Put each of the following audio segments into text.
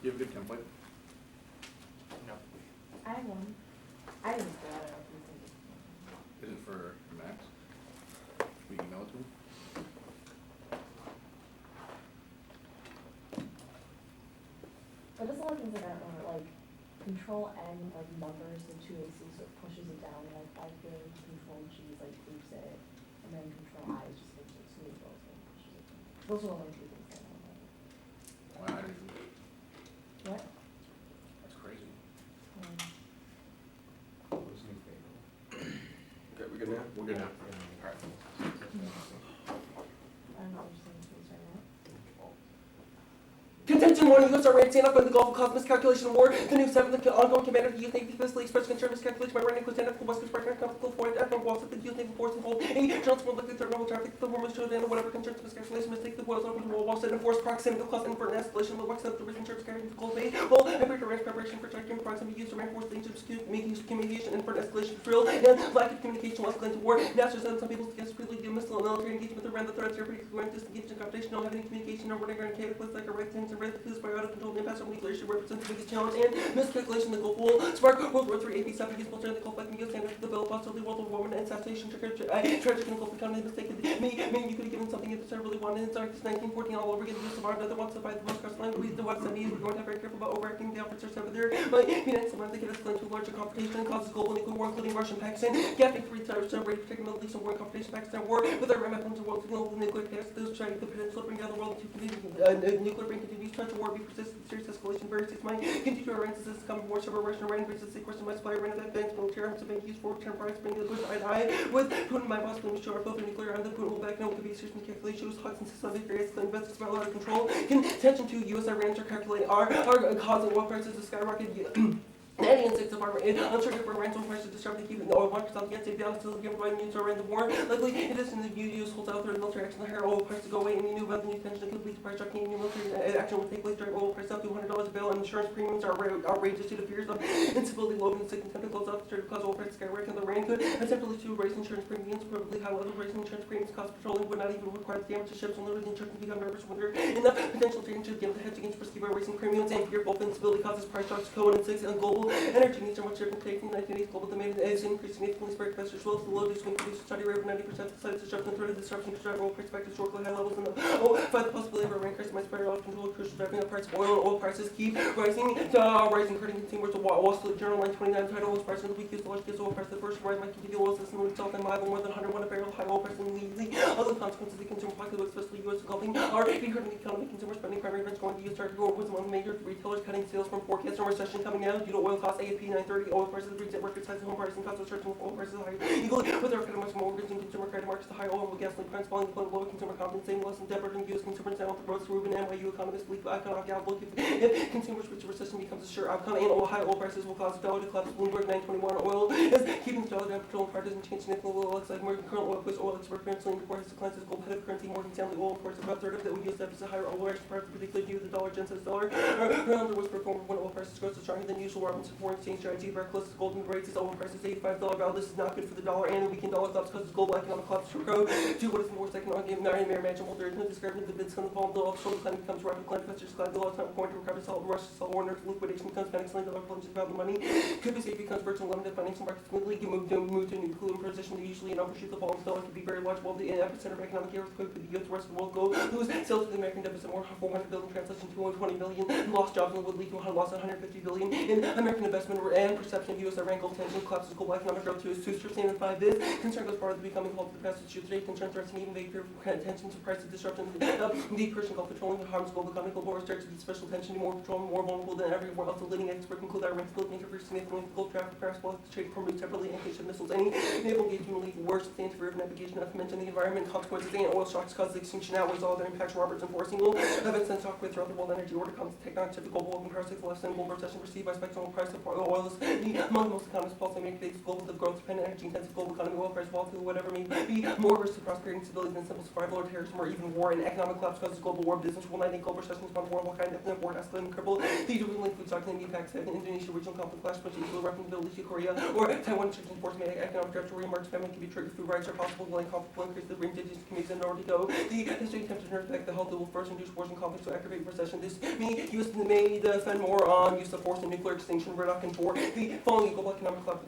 you have a good template? No. I have one. I didn't fill out everything. Is it for Max? Should we email it to him? But there's a lot of things that I don't want to, like, control N, like, numbers, the two A's, so it pushes it down, like, I feel control G is, like, groups it, and then control I is just, like, smooth those, and pushes it down. Those are only two things that I don't like. Why, I didn't, What? that's crazy. Okay, we good now? We're good now. Alright. I don't know what you're saying, please, right now. Contention 1, U.S. Iran stand up by the Gulf of Cosmos Calculation War. The new 7th, the ongoing commander of the U.S. Navy physically expressed concern miscalculation by running equals identical West Coast partner conflict for it. After walls of the U.S. Naval force and hold a transport like the third level traffic, the warmest shows and whatever concerns miscalculation mistake the boils open to wall set and force proximity cause inferent escalation of the West of the recent church carrying the cold bay. Well, I prepared range preparation for striking proximity used to reinforce the ancient making communication inferent escalation drill and lack of communication will escalate to war. NASA said some people suggest freely do missile and military engagement around the threats are pretty going to disengage in competition, don't have any communication or running around cataclysm like a right things and red the by out of control, the impasse on nuclear issue represents the biggest challenge and miscalculation the Gulf will spark World War III AP7 useful during the Gulf like media standards the bill possibly World War I and assassination triggered tragic and Gulf economy mistaken meaning you could have given something if the really wanted in 1914 all over again the use of our another one to fight the most cross line we the West Indies we're going to have very careful about overacting the officers over there might mean sometimes they could escalate to a larger confrontation and causes global nuclear war including Russia and Pakistan gapping 3 times ready to protect the Middle East and war confrontation Pakistan war with our weapons and world global nuclear chaos those trying to peninsula bring down the world into nuclear brain continues trying to war be persistent serious escalation very serious might continue to Iran since this is coming more severe Russian Iran increases the question my supply Iran that banks military arms to bank used for term price bring the push eye to eye with Putin my boss claims sure both nuclear and the Putin will back no could be serious calculation shows hugs and systems victory escalating investments are out of control contention to U.S. Iran are calculating are causing oil prices to skyrocket 96 of our unsure if our ransom prices disrupt the keeping the oil markets out yet, down still given by news around the war. Likely, it is in the U.S. holds out their military action, the higher oil prices go away, and you knew about the new tension that could lead to price shocking. New military action will take place during oil price up to $100 a barrel, and insurance premiums are outrageous due to fears of instability, low and sick intent to close out the cause oil prices skyrocket. And the rain could attemptly to raise insurance premiums, probably high level raising insurance premiums, cost petroleum would not even require the damage to ships, and literally insurance become nervous when they're in the potential change to give the hedge against risky by raising premiums and fear both instability causes price shocks, co and 6 and global energy needs are much different taking 1980s global demand is increased significantly spread investors as well as the low swing producer study rate of 90% of sites disruption threat of disruption to drive oil price back to historically high levels and find the possibility of a rain crisis might spread out of control crucial driving up price of oil and oil prices keep rising hurting consumers. The Wall Street Journal line 29 title oil prices the week used the largest oil price the first rise might continue oil system itself and liable more than 101 a barrel high oil price and easy other consequences the consumer pocket especially U.S. gulping are be hurting the economy consumer spending primary events going to use target gold was among major retailers cutting sales from forecast and recession coming out due to oil costs AFP 930 oil prices at record size home prices and costs of certain oil prices higher. Equally, with our credit much mortgage and consumer credit markets, the high oil and gasoline price falling, the low consumer confidence, same less than debt burden, U.S. consumers down the road to Rubin NYU economists believe economic outlook if consumers reach a recession becomes a sure outcome and high oil prices will cause the dollar to collapse. Bloomberg 921 oil is keeping the dollar down. Petroleum prices and change significantly. Looks like Morgan current oil push oil expert currently report has declined as gold head of currency. Morgan Stanley oil imports about third of that we use that as a higher oil price particularly due to the dollar gen says dollar. Around the was performed when oil prices grows stronger than usual. Robinson foreign exchange strategy reckless golden rates is oil prices $85 barrel. This is not good for the dollar and the weekend dollar collapse causes global economic collapse to grow to what is the worst economic game not imaginable. There is no description of the bids on the fall the offshore climate becomes rapid climate investors glad the last time going to recover salt Russia salt war liquidation becomes $96 plunges about the money could be safe becomes virtually limited financial markets smoothly move to a new cooling position they usually overshoot the fall of the dollar could be very large while the epicenter of economic earthquake with the U.S. rest of the world go lose sales to the American deficit more 400 billion translation 220 million lost jobs and would lead to a loss of 150 billion in American investment and perception of U.S. Iran gold tension collapses global economic growth to is 2% and 5 this concern goes far as becoming halt to the passage today concern threats and even vague fear tension to prices disruption the Persian Gulf petroleum harms global economic war starts to be special tension more petroleum more vulnerable than everywhere else. The leading expert conclude that Iran's ability to increase significantly global traffic crash will trade permanently separately anti-ship missiles any naval engagement will leave worse than fear of navigation not to mention the environment consequences and oil shocks cause the extinction outweighs all their impacts. Roberts enforcing will have been sent talk with throughout the world energy order comes technology to the global open process less than global recession perceived by spectrum price price of oil is among the most economist policy making today's global growth dependent energy intensive global economy, oil price volatility, whatever may be more risk to prosperity and stability than simple survival or terrorism or even war. And economic collapse causes global war, business will 19 global recessions, one world kind of war, escalating cripple. These are linked food stocks in India, Pakistan, Indonesia, regional conflict, clash, which equal weapons, Middle East, Korea, or Taiwan, changing force, economic threats, remarks, famine can be triggered, food rights are possible, land conflict will increase the indigenous communities in order to go. The history attempts to affect the health will first induce wars and conflicts to aggravate recession. This may defend more on use of force and nuclear extinction reduction for the following global economic collapse,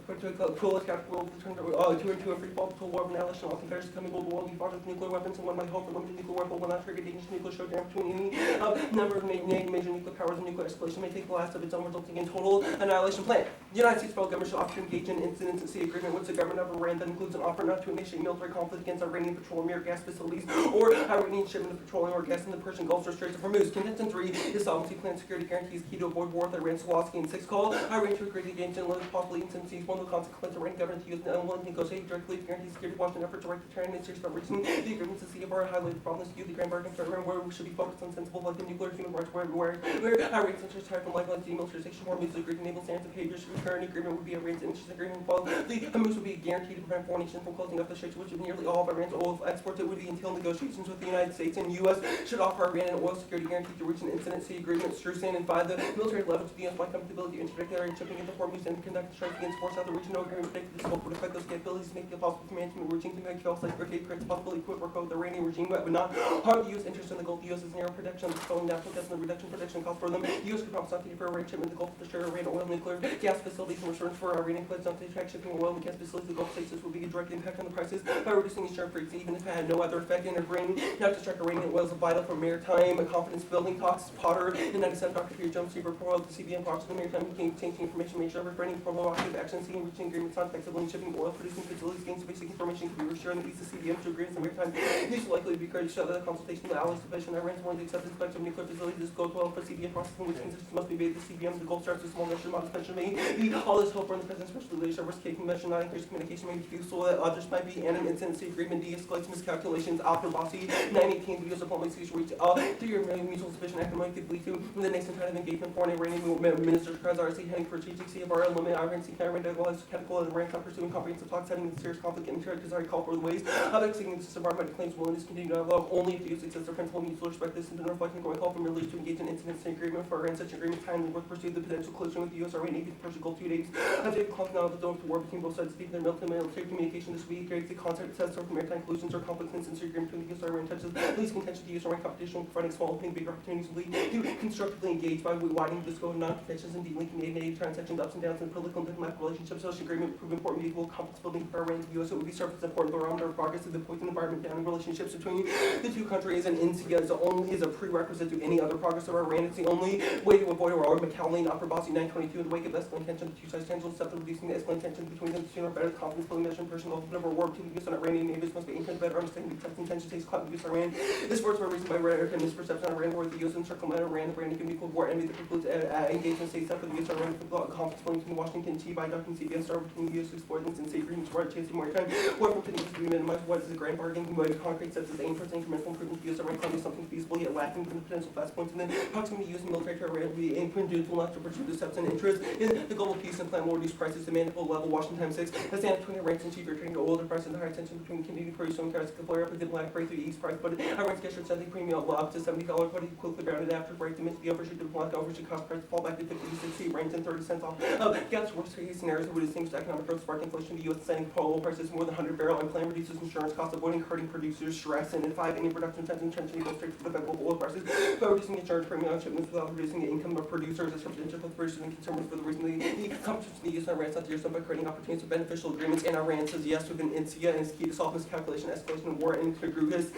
cool world to into a free fall to war of annihilation. All competitors coming global world be fought with nuclear weapons, and one might hope that limited nuclear weapon will not trigger dangerous nuclear showdown between any number of major nuclear powers, and nuclear escalation may take the last of its own, resulting in total annihilation plan. The United States federal government should opt to engage in incidents and sea agreement with the government of Iran that includes an offer not to initiate military conflict against Iranian petroleum or gas facilities or Iranian shipment of petroleum or gas in the Persian Gulf or Straits of Hormuz. Condition 3 is sovereignty plan security guarantees key to avoid war with Iran, Zelensky, and 6 call Iran to agree to engage in limited possible instances. One of the consequences Iranian government to use the unwilling to negotiate directly to guarantee security wants an effort to direct the Tehran and serious about reaching the agreements to see if our highlighted problems to use the grand bargain for Iran where we should be focused on sensible like the nuclear human rights where Iran's interests are from likewise demilitarization Hormuz agreement enable standards of behavior should return agreement would be Iran's interest agreement while the Hormuz would be guaranteed to prevent foreign nations from closing up the straits which is nearly all of Iran's oil exports. It would be until negotiations with the United States and U.S. should offer Iran an oil security guarantee to reach an incidency agreement. Strusan and 5 the military leverage the U.S. might come to the ability to interdict Iran shipping into Hormuz and conduct strikes against force out the region. No agreement predicted this scope would affect those capabilities make it possible for management regime to make fail like brigade creates the possibility to work with the Iranian regime but would not harm the U.S. interest in the Gulf. The U.S. is narrow protection of the controlling natural gas and the reduction protection costs for them. The U.S. could promise not to defer Iran shipment in the Gulf to share Iran oil nuclear gas facilities in return for Iranian pledge not to track shipping oil and gas facilities. The Gulf states this would be a direct impact on the prices by reducing insurance rates even if it had no other effect in Iran. Not to strike Iranian oil is vital for maritime confidence building talks. Potter in 97 Dr. Peter Jones Chief Report of the CBN talks to the maritime changing information make sure refraining from proactive action seeking reaching agreements on flexible and shipping oil producing facilities gains basic information can be reassured that these CBN to agreements in maritime these are likely to be created to show that the consultation with the allies sufficient Iran's willing to accept the inspection of nuclear facilities. This goes well for CBN processing which concessions must be made to CBN. The goal starts with small measure modest mention made. All this hope for the president's special leadership risk taking measure not increased communication may be useful that others might be and an incidency agreement de-escalates miscalculations after Bossy 918 videos of diplomacy reach 3 million mutual sufficient economic lead to the next kind of engagement foreign Iranian ministers RC heading for strategic CFR limit Iran seek Iran deadlines technical and Iran pursuing comprehensive talks heading into serious conflict and desire call for the ways of executing this environment claims willingness to continue dialogue only if the use exists or principle mutual respect. This has been reflecting going call from your leaders to engage in incidents and agreement for Iran such agreement timely work pursue the potential collision with the U.S. Iran Navy Persian Gulf 2 days of the conflict now the zone for war between both sides speaking their military communication this week creates the concept says for maritime collisions or conflicts and sincere agreement between the U.S. Iran touches least contention to use Iran competition providing small opening bigger opportunities lead to constructively engage by widening the scope of non-contentious and delinking native transactions ups and downs in political and diplomatic relationships. Such agreement prove important mutual confidence building for Iran and the U.S. It would be served as an important barometer of progress of the point and environment down in relationships between the two countries and India is a prerequisite to any other progress of Iran. It's the only way to avoid war. McCalley not for Bossy 922 in the wake of escalating tension. The two sides tend to accept reducing the escalating tension between them sooner or better. Confidence building measure in person of never war between the U.S. and Iranian neighbors must be aimed at better understanding the accepting tension takes clout with Iran. This words were reasoned by rhetoric and misperception on Iran where the U.S. encirclement Iran, the Iran can equal war enemy that concludes engagement states after the U.S. Iran conflict flowing between Washington D.C. by Dr. CBN star between the U.S. exploiting and safe agreements for chasing maritime war continues to be minimized. What is the grand bargain? With concrete steps as aim for incremental improvement to U.S. Iran claiming something feasible yet lacking from the potential fast points and then proximity using military to Iran will be incremental enough to pursue the steps and interest in the global peace and plan will reduce prices to manageable level. Washington 6 the stand between Iran and cheaper trading oil the price and the higher tension between Canadian produce and cars could flare up a diplomatic breakthrough east price but Iran's gesture sending premium up to $70 but he quickly grounded after break to the overshoot diplomatic overshoot cost price fall back to 50 to 60 range and 30 cents off. Against worst case scenarios would distinguish economic growth spark inflation the U.S. sending oil prices more than 100 barrel and plan reduces insurance costs avoiding hurting producers stress and 5 any production tension tension equals straight to the global oil prices by reducing insurance premium on shipments without reducing the income of producers as substantial with producers and consumers for the reason the competition the U.S. and Iran not to yourself by creating opportunities for beneficial agreements and Iran says yes to an India and is key to solve miscalculation escalation of war and to group this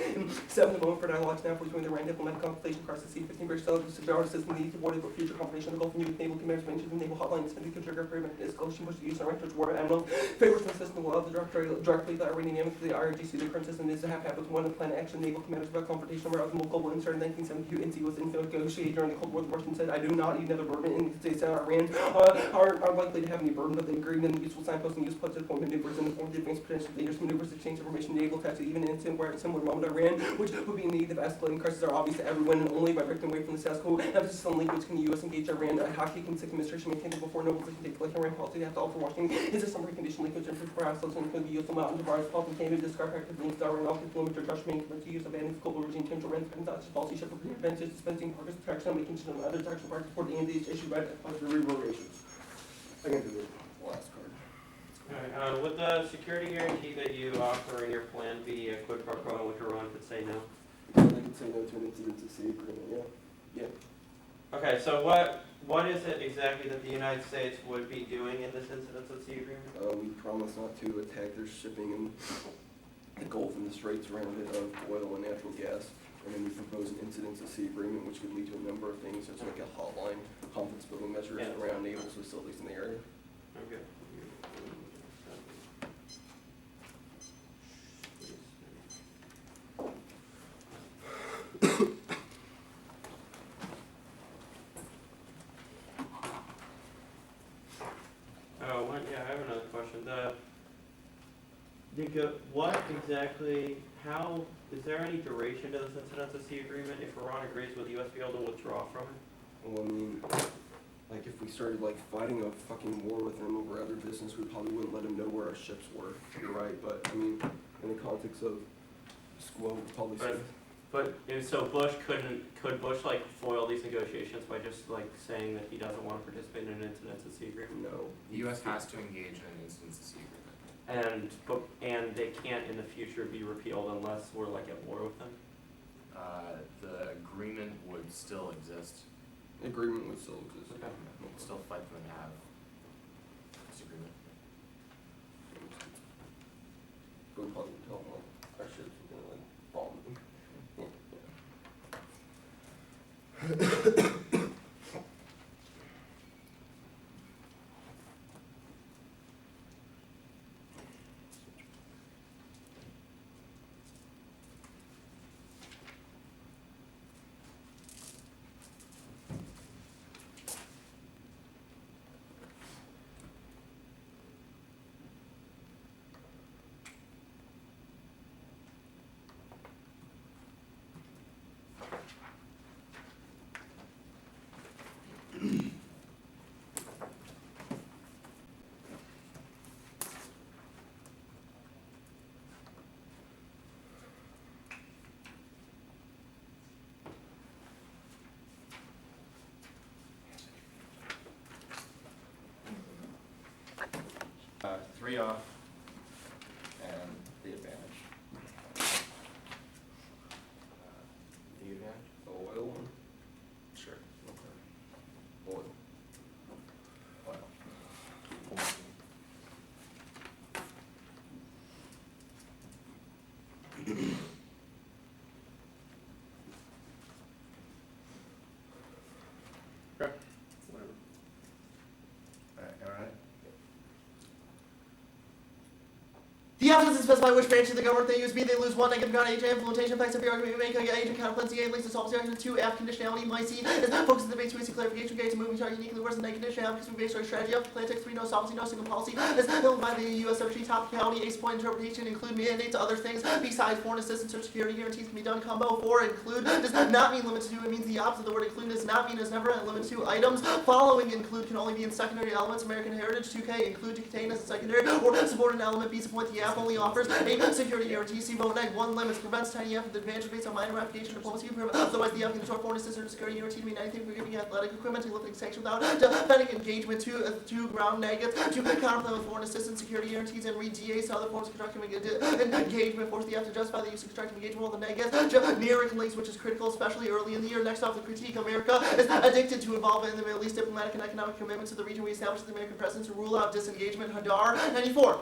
7 the moment for dialogues now between the Iran diplomatic confrontation across the sea 15 British settlers system the need to avoid future confrontation of the Gulf and U.S. naval commanders mentioned the naval hotline is to trigger prevent escalation which the U.S. and Iran towards war admiral favors the system will allow the directly the Iranian aim to the IRGC the current system is to have with one plan action naval commanders about confrontation where the global insert in 1972 NC was negotiated during the Cold War. The Washington said I do not need another burden in the States and Iran are likely to have any burden but they agree in the useful signposts and use political maneuvers in the form of advanced potential dangerous maneuvers exchange information naval tactics even in a similar moment Iran which would be in need of escalating crises are obvious to everyone and only by breaking away from the status quo emphasis on link which can the U.S. engage Iran hockey can sick administration maintained before no position takes place in rank policy after all for Washington is a summary condition linkage and for ourselves and could be used to mountain bars policy came to describe practice links that are in office limit or judgment to use of any global regime to ensure rent and such policy should prevent dispensing progress protection and making sure that other action practice for the end of each issue by the reverberations. I can do the last card. Alright, would the security guarantee that you offer in your plan be a quid pro quo, which Iran could say no? I could say no to an incident to sea agreement, yeah. Okay, so what is it exactly that the United States would be doing in this incident at sea agreement? We promise not to attack their shipping in the Gulf and the Straits around it of oil and natural gas. And then we propose an incidents at sea agreement, which could lead to a number of things, such like a hotline, confidence building measures around naval facilities in the area. Okay. Yeah, I have another question. What exactly, how, is there any duration to this incident at sea agreement if Iran agrees with the US be able to withdraw from it? Well, I mean, like if we started like fighting a fucking war with them over other business, we probably wouldn't let them know where our ships were. You're right, but I mean, in the context of Squall, we'd probably say. So could Bush like foil these negotiations by just like saying that he doesn't want to participate in an incident at sea agreement? No. The US has to engage in an instance of sea agreement. And they can't in the future be repealed unless we're like at war with them? The agreement would still exist. Agreement would still exist. Okay. We could still fight for them to have disagreement. But we probably would tell them like our ships were gonna like bomb them. Three off, and the advantage. The advantage? The oil one? Sure. Okay. Oil. Oil. Okay, whatever. Alright. The options specify which branch of the government they use. B, they lose one negative ground agent implementation effects of the argument we make. Agent counterplancy A leads to solve section 2 F conditionality. My C is focus on the base to clarification gates moving chart uniquely worse than negative conditionality because we base our strategy off plan text 3 no solvency no single policy is held by the U.S. Secretary topicality ace point interpretation include mandates other things besides foreign assistance or security guarantees can be done. Combo 4 include does not mean limited to. It means the opposite. The word include does not mean is never and limited to. Items following include can only be in secondary elements. American heritage 2K include to contain as a secondary or subordinate element. B support the app only offers a security guarantee. C vote neg 1 limits prevents tiny F with advantage based on minor application of diplomacy. Otherwise the F can short foreign assistance or security guarantee to mean anything for giving athletic equipment to lifting sanctions without defending engagement to ground negatives to counterplan with foreign assistance security guarantees and read DAs to other forms of constructive engagement force the F to justify the use of constructive engagement while the negative near links which is critical especially early in the year. Next off the critique America is addicted to involve in the Middle East diplomatic and economic commitments to the region we established the American presence to rule out disengagement. Hadar 94.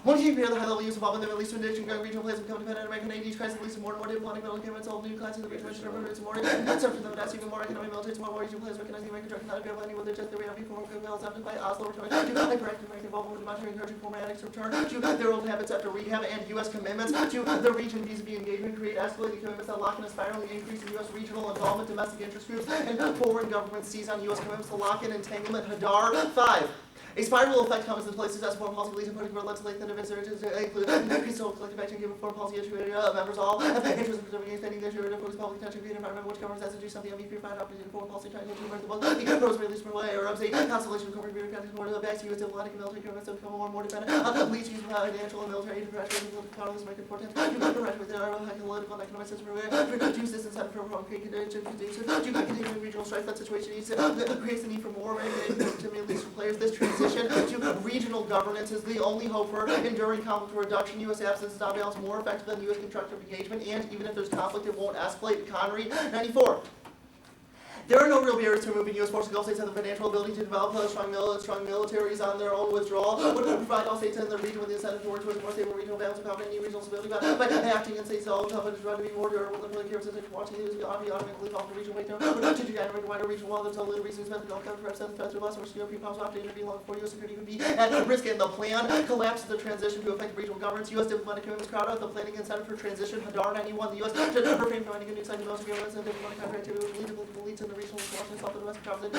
One key compare the high-level use of involvement in the Middle East to addiction, regional players become dependent on American aid. Each crisis leads to more and more diplomatic middle commitments. All new classes of the region mentioned are more consumption of that's even more economic military. More regional players recognizing American direct not available anywhere. They're just the reality for more good wells after by Oslo return to hyperactive American involvement with monitoring encouraging former addicts to return to their old habits after rehab and U.S. commitments to the region vis-a-vis engagement create escalating commitments that lock in a spiraling increase in U.S. regional involvement, domestic interest groups, and foreign governments seize on U.S. commitments to lock in entanglement. Hadar 5. A spiral effect comes into place as foreign policy leads in particular led to lengthen events that include increased collective action given foreign policy issue members all have interest in preserving and defending their issue and focus public attention to the environment which covers as to do something on me purified opportunity foreign policy trying to achieve the pros may least from way or upstate constellation of covering bureaucratic support of the back to U.S. diplomatic and military governments to become more and more dependent on leads use of financial and military aid to pressure and political power this make important to interact with their political and economic system to reduce this incentive for creating continuing regional strife that situation needs creates the need for more to release from players. This transition to regional governance is the only hope for enduring conflict reduction. U.S. absence is not balanced more effective than U.S. constructive engagement, and even if there's conflict, it won't escalate. Connery, 94. There are no real barriers to removing U.S. forces. All states have the financial ability to develop strong militaries on their own withdrawal. Would provide all states in the region with the incentive to work towards more stable regional balance and confident in regional stability by acting in states all confidence run to be more durable than really cares to watching the automatically off the region weight to generate wider region while there's only reasons that the Gulf Coast represents the federal us, which European powers often intervene long before U.S. security would be at risk. And the plan collapses the transition to effective regional governance. U.S. diplomatic commitments crowd out the planning incentive for transition. Hadar 91. The U.S. should refrain from finding a new side of military governance and diplomatic contract activity which leads to the regional Washington the domestic jobs and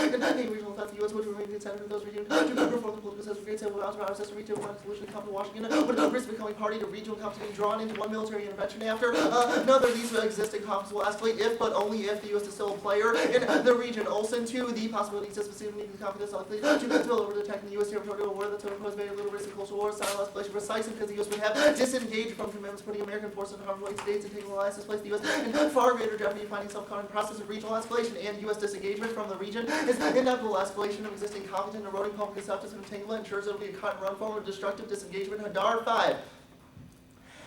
regional effects. The U.S. would remain incentive for those regions to reform the political system, create civil rights, power system, reach a one solution, come to Washington, would risk becoming party to regional conflicts being drawn into one military intervention after another. These existing conflicts will escalate if, but only if, the U.S. is still a player in the region. Olson, 2, the possibility exists specifically the confidence likely to spill over to attacking the U.S. territorial war that would pose very little risk of coastal war, silent escalation, precisely because the U.S. would have disengaged from commitments putting American forces in harm's way states and taking alliances place the U.S. in far greater jeopardy of finding itself caught in the process of regional escalation, and U.S. disengagement from the region is inevitable escalation of existing conflict and eroding public acceptance of entanglement ensures it will be a cut and run form of destructive disengagement. Hadar 5.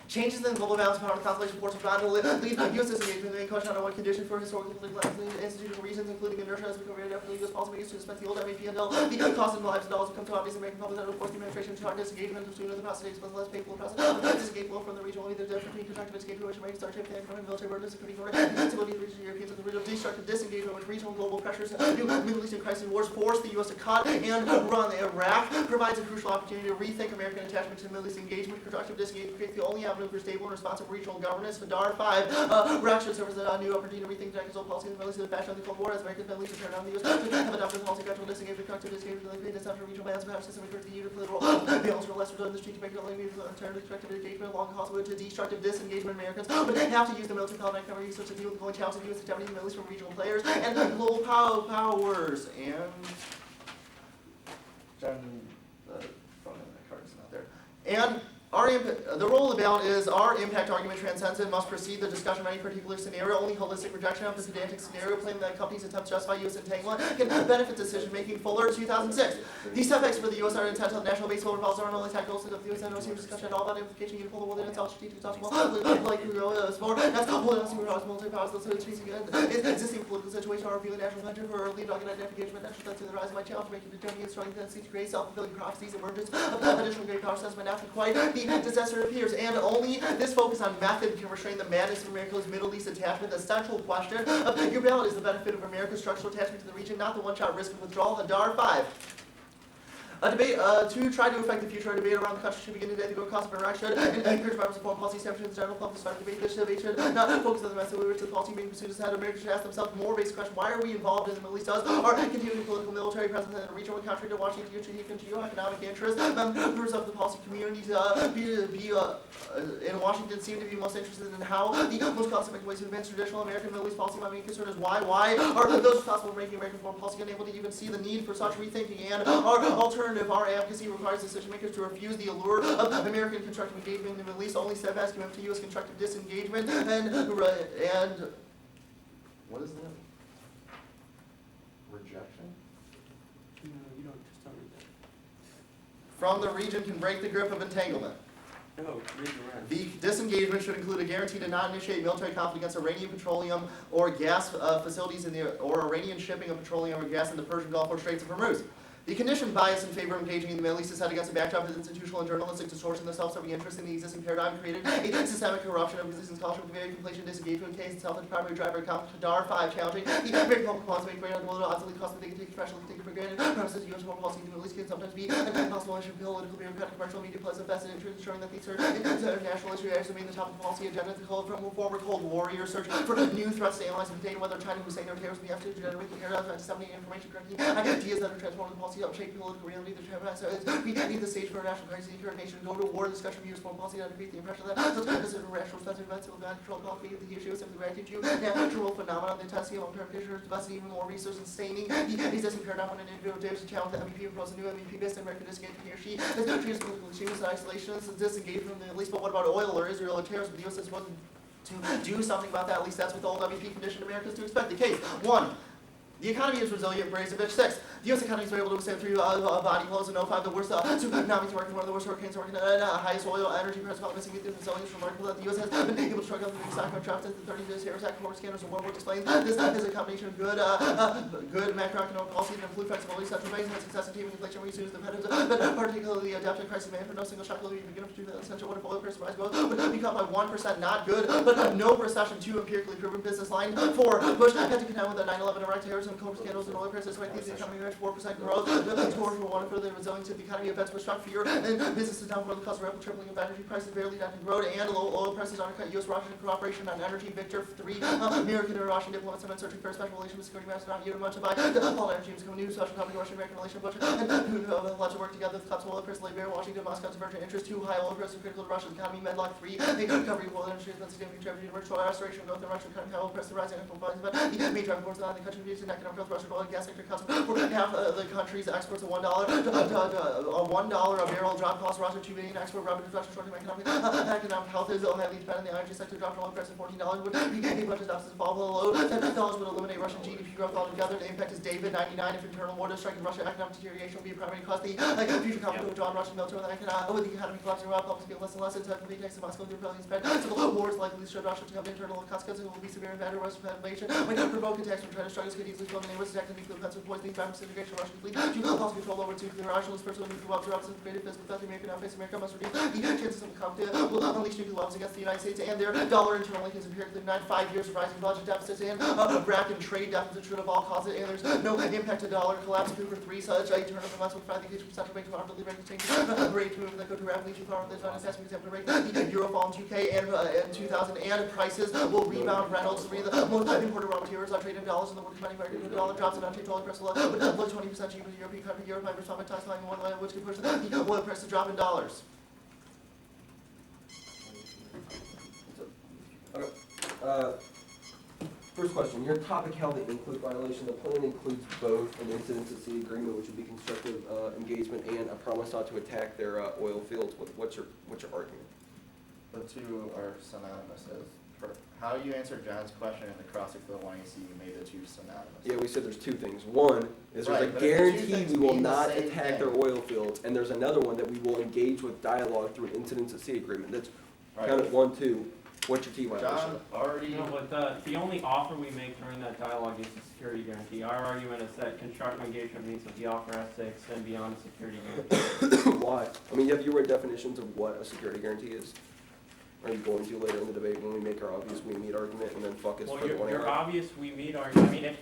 Changes in the global balance of power and constellation force of bound to lead U.S. disengagement. The main question on one condition for historical political and institutional reasons, including inertia, has become very definitely U.S. policymakers to dispense the old MEP until the cost of lives and dollars become too obvious. The American public that will force the administration to target disengagement as soon as the process takes place, less painful the process. Disengagement from the region will be the difference between constructive escape, which Americans start shaping the economic military burden, security, and stability of the region. Europeans and the region of destructive disengagement, which regional global pressures, new Middle Eastern crisis wars force the U.S. to cut and run. Iraq provides a crucial opportunity to rethink American attachment to Middle East engagement. Constructive disengagement creates the only avenue for stable and responsible of regional governance. Hadar 5. Iraq should serve as a new opportunity to rethink the external policy in the Middle East in the fashion of the Cold War, as Americans Middle East turn down the U.S. have adopted policy gradual disengagement, constructive disengagement, the created central regional balance of power system, encourage the unit political balance for less return the street to make it only turn to constructive engagement along the cost to destructive disengagement. Americans would have to use the military power and economic research to deal with the growing challenges of U.S. hegemony in the Middle East from regional players and global powers. And John, the front end of that card is not there. And the role of the ballot is our impact argument transcends it, must precede the discussion of any particular scenario. Only holistic rejection of the pedantic scenario claim that companies attempt to justify U.S. entanglement can benefit decision-making. Fuller, 2006. These setbacks for the U.S. are intent on national base voter policy are not only tactical, so the U.S. had no serious discussion at all about implication of the world in itself, strategic, possible, like sport. That's holding us to military powers, so it's facing existing political situation, our revealing national venture for lead organized engagement, national threats to the rise of my challenge, making determining and strong tendency to create self-fulfilling prophecies, emergence of additional great power assessment after quite the disaster appears, and only this focus on method can restrain the madness of America's Middle East attachment. The central question of your ballot is the benefit of America's structural attachment to the region, not the one-shot risk of withdrawal. Hadar 5. A debate to try to affect the future. A debate around the country should begin today. The growing cost of Iraq should encourage members of foreign policy establishments in general public to start debate. This debate should not focus on the message of the policy being pursued. Instead, America should ask themselves more basic question: why are we involved in the Middle East? Does our continuing political military presence in the region would contrary to Washington to geoeconomic interests? Members of the policy community in Washington seem to be most interested in how the most cost-effective ways to advance traditional American Middle East policy. My main concern is why are those responsible for making American foreign policy unable to even see the need for such rethinking? And our alternative, our advocacy requires decision makers to refuse the allure of American constructive engagement in the Middle East, only steadfast commitment to U.S. constructive disengagement, and what is that? Rejection? No, you don't just tell me that. From the region can break the grip of entanglement. No, read the rest. The disengagement should include a guarantee to not initiate military conflict against Iranian petroleum or gas facilities or Iranian shipping of petroleum or gas in the Persian Gulf or Straits of Hormuz. The conditioned bias in favor of engaging in the Middle East is set against a backdrop of institutional and journalistic distortion, the self-serving interest in the existing paradigm created a systemic corruption of existing scholarship with very completion disengagement case itself as the primary driver of conflict. Hadar 5, challenging the American public policy make great unwilling to obsolete cost of taking professional taken for granted. Premises U.S. foreign policy in the Middle East can sometimes be an impossible issue of political, bureaucratic, commercial, media plus vested interest, ensuring that these international issues actually remain the top of the policy agenda. The call from former Cold Warrior search for new threats to analyze and contain whether China, Hussein, or terrorists be able to generate the paradigms by disseminating information correctly ideas that are transforming the policy policy, help shape political reality, the we need the stage for a national crisis, nation, go to war, discussion of U.S. foreign policy, not defeat the impression that this is a rational, specific events, will not control coffee, the issue is simply reacting to natural phenomena, the intensity of long-term pictures, investing even more resources, sustaining the existing paradigm when an individual dares to challenge the MVP proposed a new MVP based on American disengagement, he or she is treated political extremism and isolationists, disengaged from the Middle East, but what about oil or Israel or terrorism? The U.S. is supposed to do something about that, at least that's what the old WP conditioned Americans to expect. The case, 1. The economy is resilient, braced, and bitch. 6. The U.S. economies were able to withstand 3 body blows in 05, the worst tsunamis working, one of the worst hurricanes working, highest oil energy price, witnessing with the resilience. Remarkable that the U.S. has been able to strike out the biggest stock drops in the 30 days, terrorist act, horror scandals, and World War explains this is a combination of good macroeconomic policy and improved flexibility. Central banks had success in taming inflation rate, as dependent, but particularly adapted crisis management. No single shock will be beginning to essential. What if oil price rise growth would be cut by 1%, not good, but no recession. 2, empirically proven business line. 4, Bush had to contend with the 9/11 Iraq terrorism, Cobra scandals, and oil prices. Right, the economy reached 4% growth. The scores were one for the resilience of the economy. Events which struck fear and businesses down for the cost of rapid tripling of energy prices, barely down to growth, and low oil prices undercut U.S.-Russian cooperation on energy. Victor 3, American and Russian diplomats have been searching for a special relation with security matters not yet much about the fall energy was coming new special company Russian-American relation, Bush and Putin lots of work together. The cups of oil prices lay bare. Washington, Moscow's divergent interest. 2, high oil prices critical to Russia's economy. Medlock 3, the recovery of oil industry has been significant contributing to virtual restoration of growth in Russia. Cutting high oil prices, rising export volumes, but the main driving force of the country is economic growth. Russian oil and gas sector cuts for half the country's exports of $1. $1 a barrel drop cost Russia $2 billion export revenue reduction short-term economic health is highly dependent on the energy sector. Drop in oil price of $14 would be a bunch of deficits fall below $10 would eliminate Russian GDP growth altogether. The impact is David 99 if internal war does strike in Russia economic deterioration will be a primary cause. The future conflict will withdraw Russian military with the economy collapsing around public feel less and less incentive to tax to Moscow to rebellion spread. So war is likely to show Russia to have internal consequences will be severe and bad Russian inflation. When provoke attacks from China struggles could easily flow in the neighbors attack the nuclear weapons with poisoning time disintegration Russian fleet to lost control over its nuclear rationalist personal nuclear weapons opposite creative physical threat. The American outface America must reduce the chances of a conflict will unleash nuclear weapons against the United States and their dollar internal link is empirically denied 5 years of rising budget deficits and rapid trade deficits should have all caused it and there's no impact to dollar collapse. Cooper 3 such a turn of events would find the case from central banks will rapidly break the change rate to move that go to rapidly too far with the finance estimate example rate. The euro fall in 2K and in 2000 and prices will rebound. Reynolds 3 the most imported raw materials are traded in dollars in the world combining market. The dollar drops and untapped oil price will look 20% cheaper than the European country. Europe might respond by tax line one line which could push the oil price to drop in dollars. Okay. First question, your topicality include violation. The plan includes both an incidents at sea agreement, which would be constructive engagement, and a promise not to attack their oil fields. What's your argument? The two are synonymous. For how you answered John's question in the crossing for the YEC, you made the two synonymous. Yeah, we said there's 2 things. One is there's Right, a but if the two guarantee things we will mean the not same attack thing. their oil fields, and there's another one that we will engage with dialogue through an incidents at sea agreement. That's Right. count it 1, 2. What's your key violation? John already. You know, but the only offer we make during that dialogue is the security guarantee. Our argument is that constructive engagement means that the offer has to extend beyond the security guarantee. Why? I mean, have you read definitions of what a security guarantee is? Are you going to later in the debate when we make our obvious we meet argument and then fuck us Well, for the 1 your hour? obvious we meet argument, I mean, if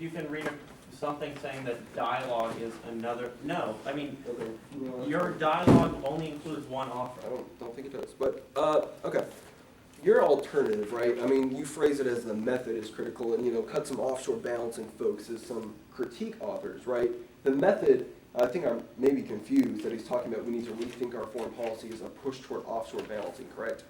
you can read something saying that dialogue is another, no, I mean, Okay. your dialogue only includes one offer. I don't think it does, but, okay. Your alternative, right, I mean, you phrase it as the method is critical and, cut some offshore balancing folks as some critique authors, right? The method, I think I'm maybe confused that he's talking about we need to rethink our foreign policy as a push toward offshore balancing, correct?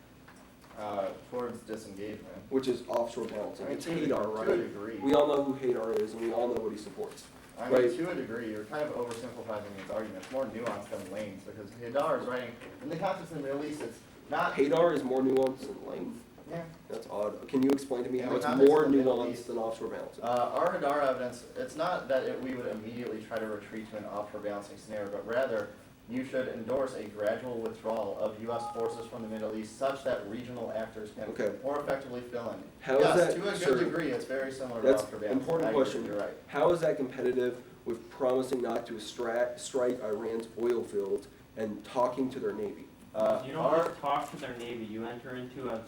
Towards disengagement. Which is offshore balancing. I mean, It's to a Hadar, right? degree. We all know who Hadar is and we all know what he supports. I mean, Right. to a degree, you're kind of oversimplifying these arguments. More nuanced than Lane's because Hadar is writing in the context of the Middle East. It's not. Hadar is more nuanced than Lane. Yeah. That's odd. Can you explain to me In how the it's context more of the Middle nuanced East, than offshore balancing? Our Hadar evidence, it's not that we would immediately try to retreat to an offshore balancing scenario, but rather you should endorse a gradual withdrawal of U.S. forces from the Middle East such that regional actors can Okay. more effectively fill in. How is Yes, that, to a good sir, degree, it's very similar to that's offshore balancing. important I agree, question. You're right. How is that competitive with promising not to strike Iran's oil fields and talking to their navy? You don't just talk to their navy, you enter into a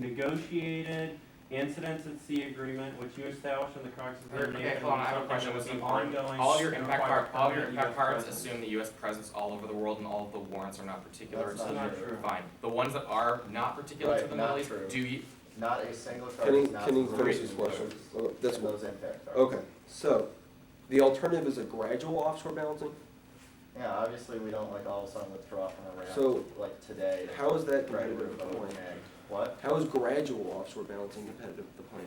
negotiated incidents at sea agreement, which you establish in the context of their navy. Okay, hold on, I have a question. Was Ongoing. all your impact US cards presence. assume the U.S. presence all over the world, and all of the warrants are not particular That's to not the true. Fine. The ones that are not particular to Right, the not Middle East, true. do you? Not a single charge Can he, is not can he supported finish in his the question? Middle East. Oh, that's And one. those impact cards. Okay, so, The alternative is a gradual offshore balancing? Yeah, obviously, we don't like all of a sudden withdraw from Iran, So, like today. how is that Right, competitive with the we're plan? What? How is gradual offshore balancing competitive with the plan?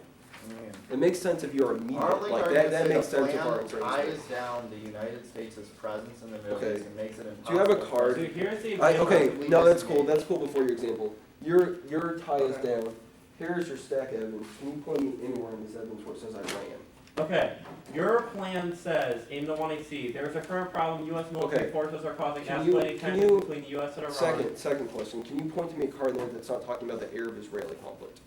I mean, It makes sense if you're our immediate, legal like argument that is makes the sense if our plan agreement. ties down the United States' presence in the Middle Okay. East and makes it Do impossible. you have a for card? So here's the I, example. okay, We no, that's cool, disengage. that's cool before your example. Your tie is down, here's your stack evidence, can you point me anywhere in this evidence where it says I ran? Okay, your plan says in the 1AC, there's a current problem, U.S. military Okay. forces are causing Can you- escalating can tensions you- between the U.S. and Iran. Second question, can you point to me a card there that's not talking about the Arab-Israeli conflict?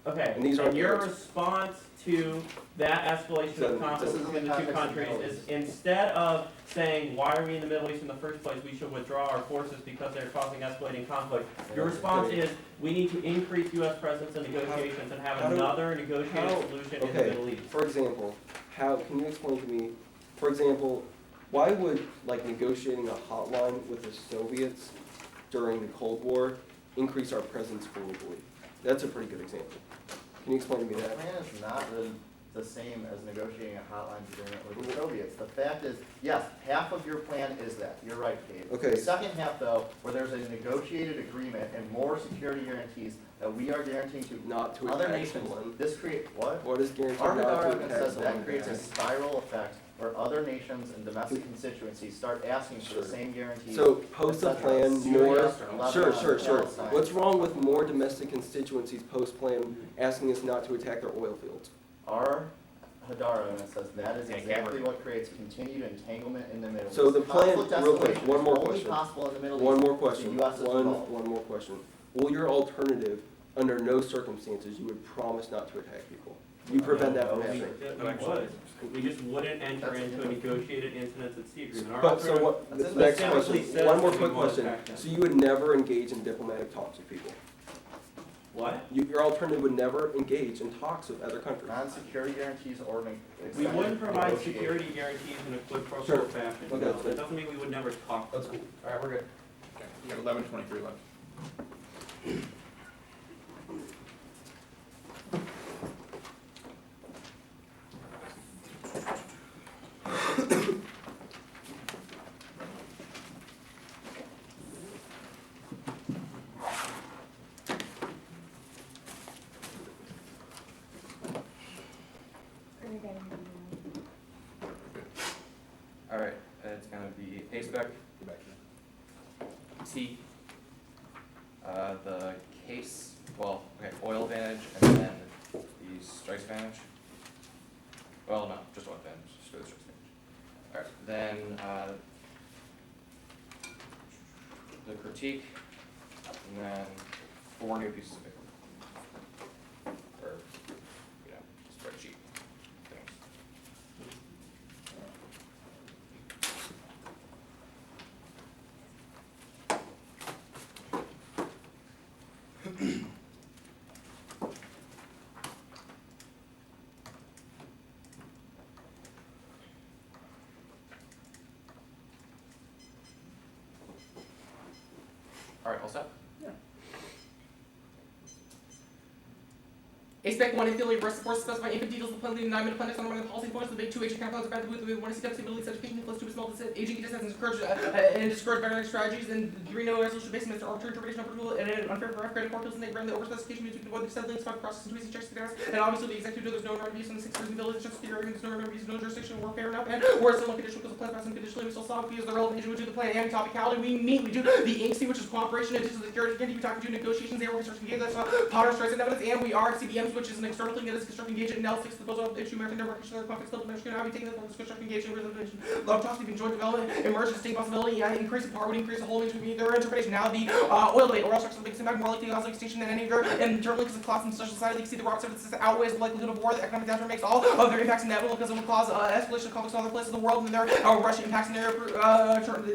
Okay, And these aren't and your Arabs. response to that escalation So of conflict this is between in the the two context of countries Middle is East. instead of saying, why are we in the Middle East in the first place, we should withdraw our forces because they're causing escalating conflict. Your response Okay. is, we need to increase U.S. presence in negotiations and have how do- another negotiated how- solution in the okay. Middle East. For example, can you explain to me, for example, why would like negotiating a hotline with the Soviets during the Cold War increase our presence globally? That's a pretty good example. Can you explain to me The that? plan is not the same as negotiating a hotline agreement with the Soviets. The fact is, yes, half of your plan is that. You're right, Kate. Okay. The second half, though, where there's a negotiated agreement and more security guarantees that we are guaranteeing to Not to other attack nations, someone. this creates, what? What is guaranteed Our not to government attack says someone? that creates a spiral effect where other nations and domestic constituencies start asking for the Sure. same guarantees. So post the et cetera. plan, Syria, more, Lebanon, sure. Palestine. What's wrong with more domestic constituencies post plan asking us not to attack their oil fields? Our Hadara, and it says that is Yeah, exactly what creates continued entanglement in the Middle East. So the plan- Conflict real quick, escalation one is more only question. possible in the Middle One East. more question, The US is involved. one more question. Will your alternative, under no circumstances, you would promise not to attack people? You prevent that from No, happening? We just wouldn't enter into a negotiated incidents at sea agreement. Our But so alternative- what, That's this it. next Simply question, says one more that we quick won't question. attack them. So you would never engage in diplomatic talks with people? What? Your alternative would never engage in talks with other countries? Non-security guarantees or We wouldn't extended provide negotiations. security guarantees in a quid pro Sure. quo fashion. Okay, No, that's that good. doesn't mean we would never talk to them. Alright, we're good. Okay, we got 11:23 left. Are you getting Alright, it's gonna be A-spec, Go back here. T, the case, oil advantage, and then the strikes advantage. Well, no, just oil advantage, just go to the strikes advantage. Alright, then, the critique, and then 4 new pieces of paper. Or, spreadsheet things. Alright, all set? Yeah. A-spec 1 affiliate versus force specify infant details of the plan leading 9 minute plan next on running the policy points the big 2 H capital about the booth with 1 step Middle East education plus 2 small aging just has encouraged and discouraged veterinary strategies and 3 no resolution based on Mr. arbitrary interpretation of approval and an unfair for credit corpus and they ran the overspecification between avoid the settling spot process and tweezing checks to and obviously the executive there's no abuse on the 6 reason village just theory there's no abuse no jurisdiction or fair enough and where some condition because the plan passing conditionally we still saw because the relevant issue to the plan and topicality we meet we do the INC which is cooperation and digital security again we talk to negotiations there we're constructing games that's power strikes and evidence and we are CBMs which is an external thing that is constructing engagement and now fix the proposal of the issue American demarcation of the conflict still American how we taking the focus constructing engagement resolution love talks between joint development emergence state possibility increase the power would increase the holdings would be their interpretation now the oil debate or else the big impact more likely cause extinction than any of their internally because of class and social society you see the rocks evidence outweighs the likelihood of war the economic downturn makes all of their impacts inevitable because it will cause escalation of conflicts in other places of the world and their Russia impact scenario